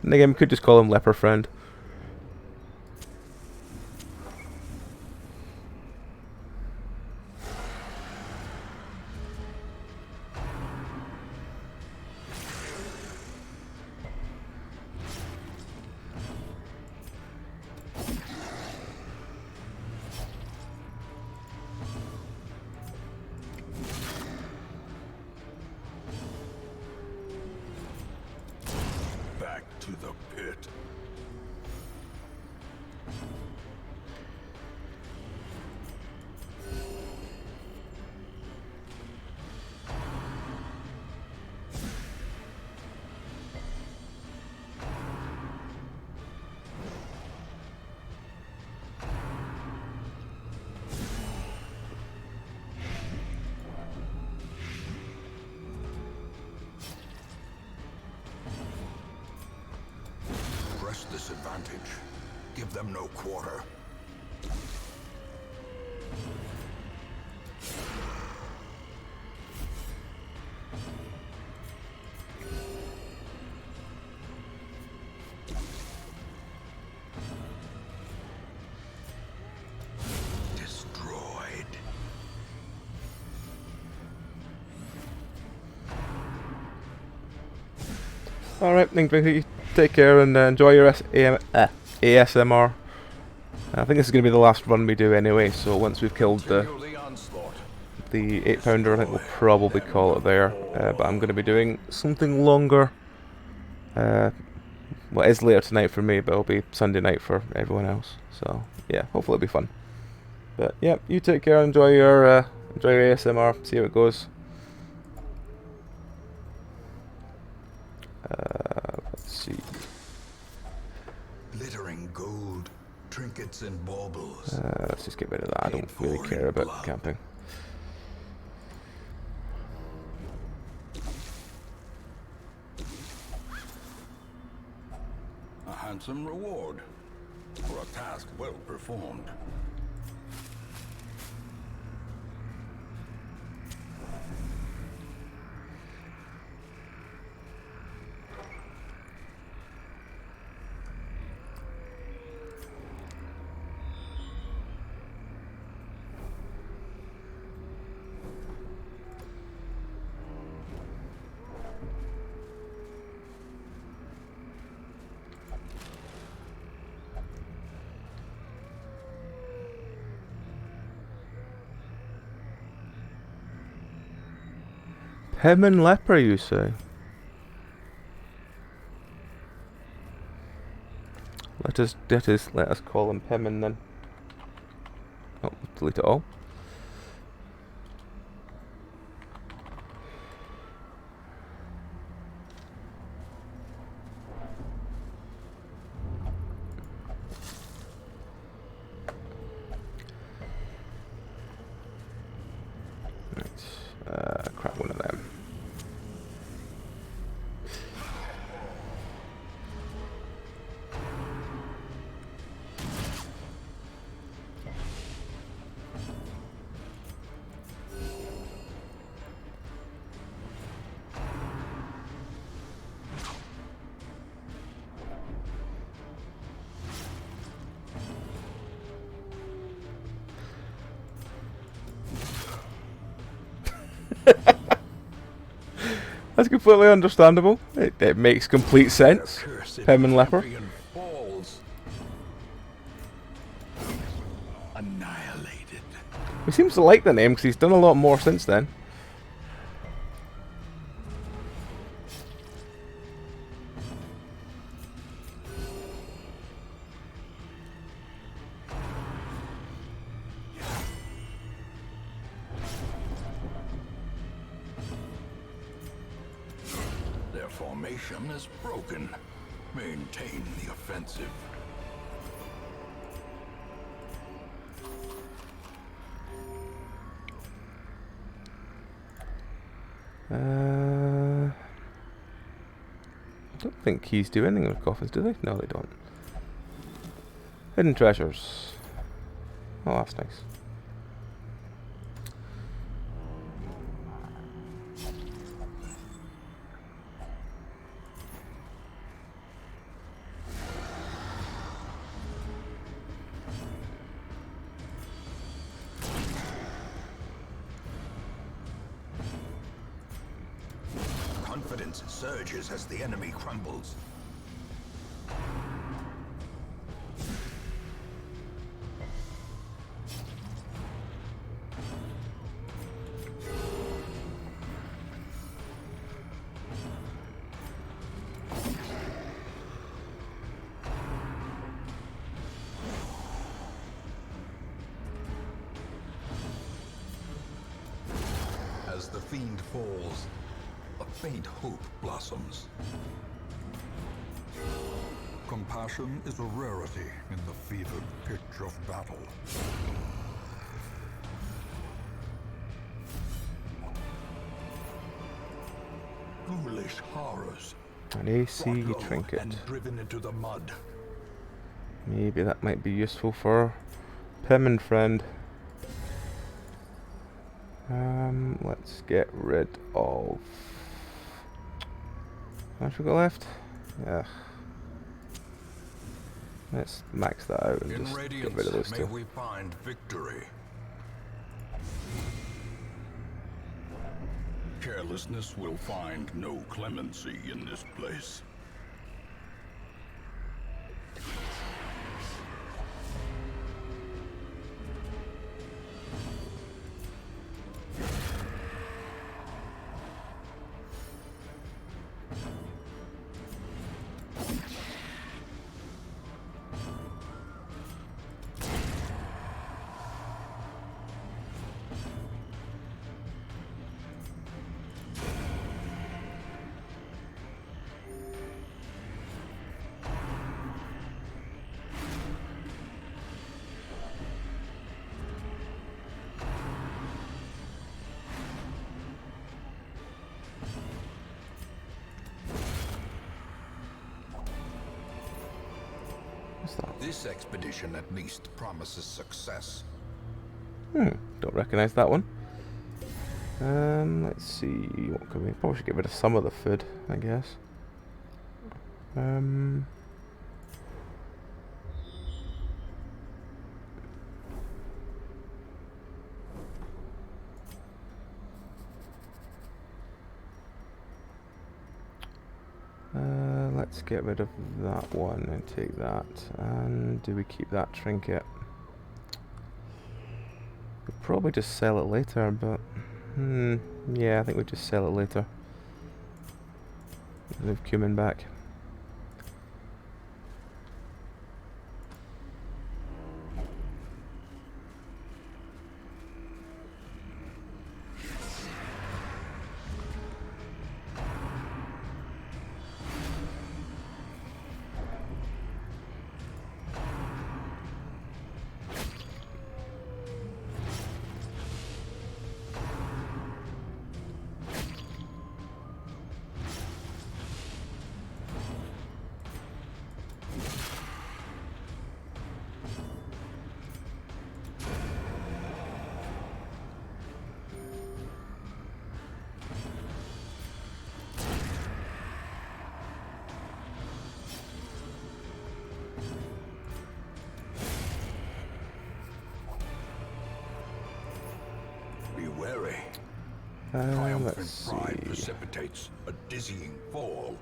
And again, we could just call him leper friend. Back to the pit. Press this advantage. Give them no quarter. Destroyed. Alright, you take care and enjoy your ASMR. I think this is going to be the last run we do anyway, so once we've killed the Continue the onslaught. 8-pounder, I think we'll probably call it there. But I'm going to be doing something longer. Well, it is later tonight for me, but it'll be Sunday night for everyone else. So, yeah, hopefully it'll be fun. But, yeah, you take care, enjoy your ASMR, see how it goes. Let's see. Glittering gold, trinkets and baubles. Let's just get rid of that. I don't really care about camping. A handsome reward. for a task well performed. Him and leper, you say? Let us call him Pimmin then. Oh, delete it all. Right, crack one of them. That's completely understandable. It makes complete sense. Pem and leper. Annihilated. He seems to like the name because he's done a lot more since then. Their formation is broken. Maintain the offensive. I don't think keys do anything with coffins, do they? No, they don't. Hidden treasures. Oh, that's nice. Confidence surges as the enemy crumbles. As the fiend falls, a faint hope blossoms. Compassion is a rarity in the fevered pitch of battle. Ghoulish horrors. An AC brought low trinket. and driven into the mud. Maybe that might be useful for Pim and friend. Let's get rid of. How much we got left? Yeah. Let's max that out and In just radiance, get rid of those may two. we find victory. Carelessness will find no clemency in this place. What's that? This expedition at least promises success. Don't recognise that one. Let's see, what can we... Probably should get rid of some of the food, I guess. Let's get rid of that one and take that. And do we keep that trinket? We'll probably just sell it later, but... yeah, I think we'll just sell it later. Move cumin back. Be wary. Let's Triumphant pride see. precipitates a dizzying fall.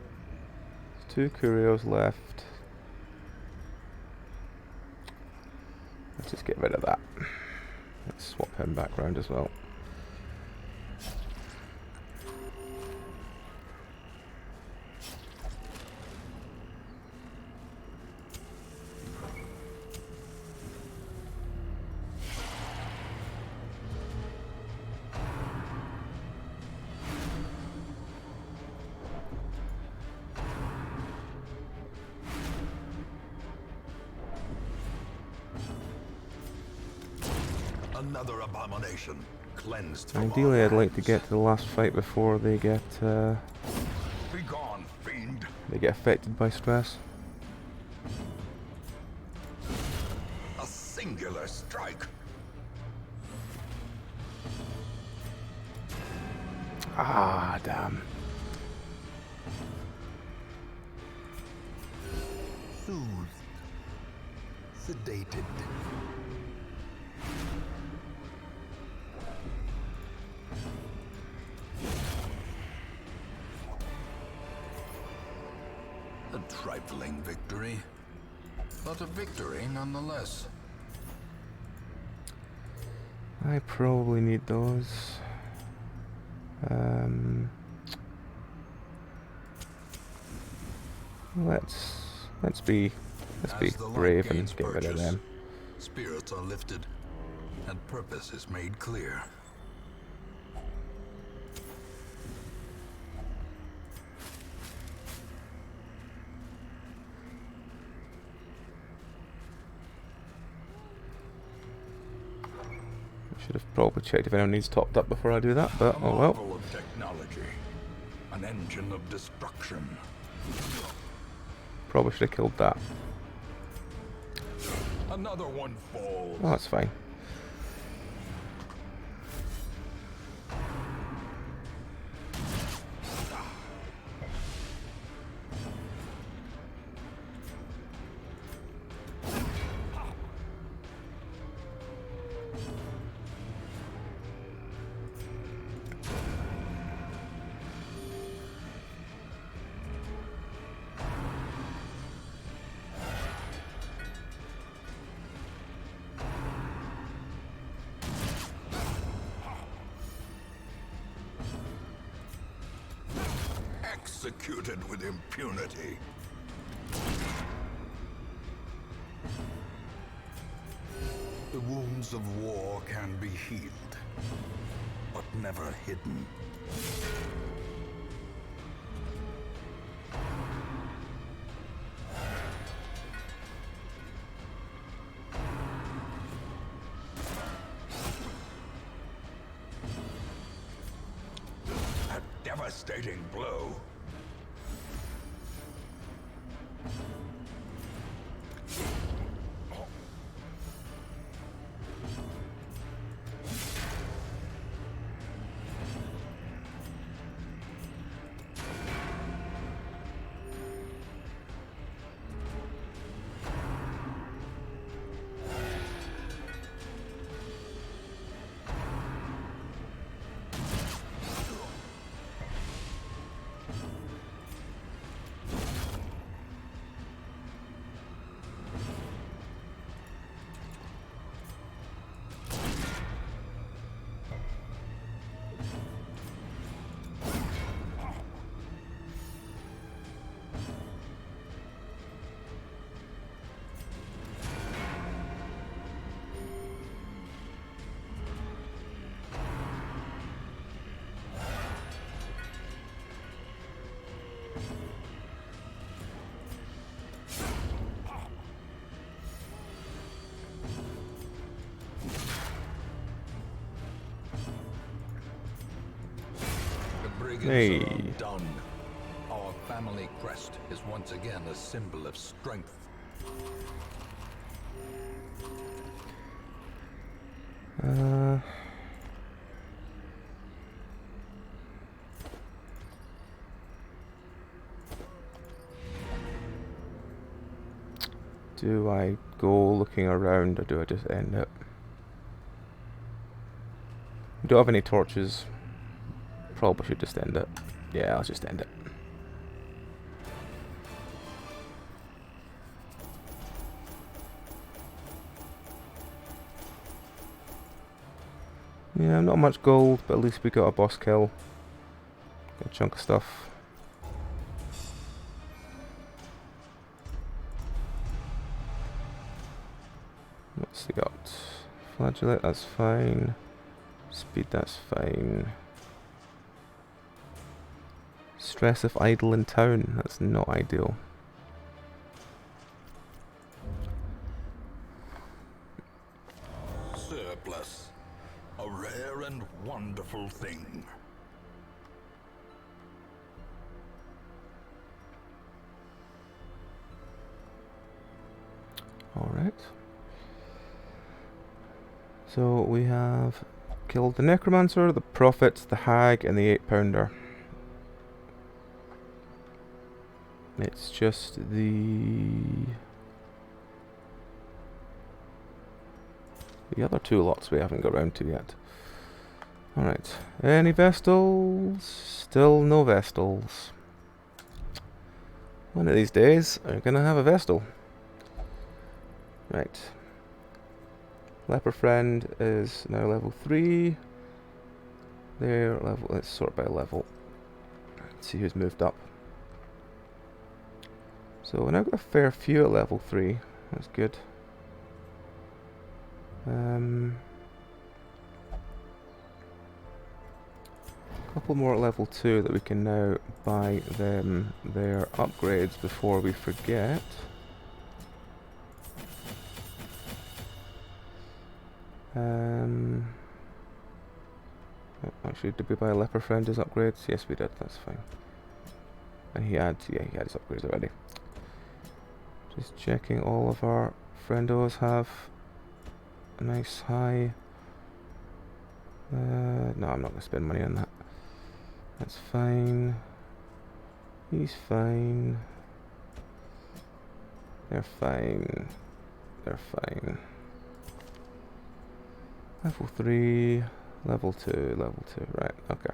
2 curios left. Let's just get rid of that. Let's swap him back round as well. Another abomination cleansed from Ideally, our I'd like to hands. get to the last fight before they get Begone, fiend. affected by stress. A singular strike. Ah, damn. Soothed. Sedated. A trifling victory, but a victory nonetheless. I probably need those. Let's be As the light brave and gains get rid of purchase, them. spirits are lifted, and purpose is made clear. Should have probably checked if anyone needs topped up before I do that, but A oh well. marvel of technology, an engine of destruction. Probably should have killed that. Another one falls. Oh, that's fine. Executed with impunity. The wounds of war can be healed, but never hidden. A devastating blow. The brigands Hey. are undone. Our family crest is once again a symbol of strength. Do I go looking around or do I just end it? Don't have any torches. Probably should just end it. Yeah, I'll just end it. Yeah, not much gold, but at least we got a boss kill. Got a chunk of stuff. What's he got? Flagellate, that's fine. Speed, that's fine. Stress if idle in town, that's not ideal. Surplus. A rare and wonderful thing. Alright. So we have killed the Necromancer, the Prophet, the Hag, and the 8-pounder. It's just the other two lots we haven't got around to yet. Alright. Any Vestals? Still no Vestals. One of these days, I'm gonna have a Vestal. Right. Leper Friend is now level 3. Their level, let's sort by level. Let's see who's moved up. So we've now got a fair few at level 3. That's good. Couple more at level 2 that we can now buy them their upgrades before we forget. Actually, did we buy a Leper Friend his upgrades? Yes, we did. That's fine. And he had his upgrades already. Just checking all of our friendos have a nice high. No, I'm not going to spend money on that. That's fine. He's fine. They're fine. They're fine. Level 3, level 2, level 2. Right, okay.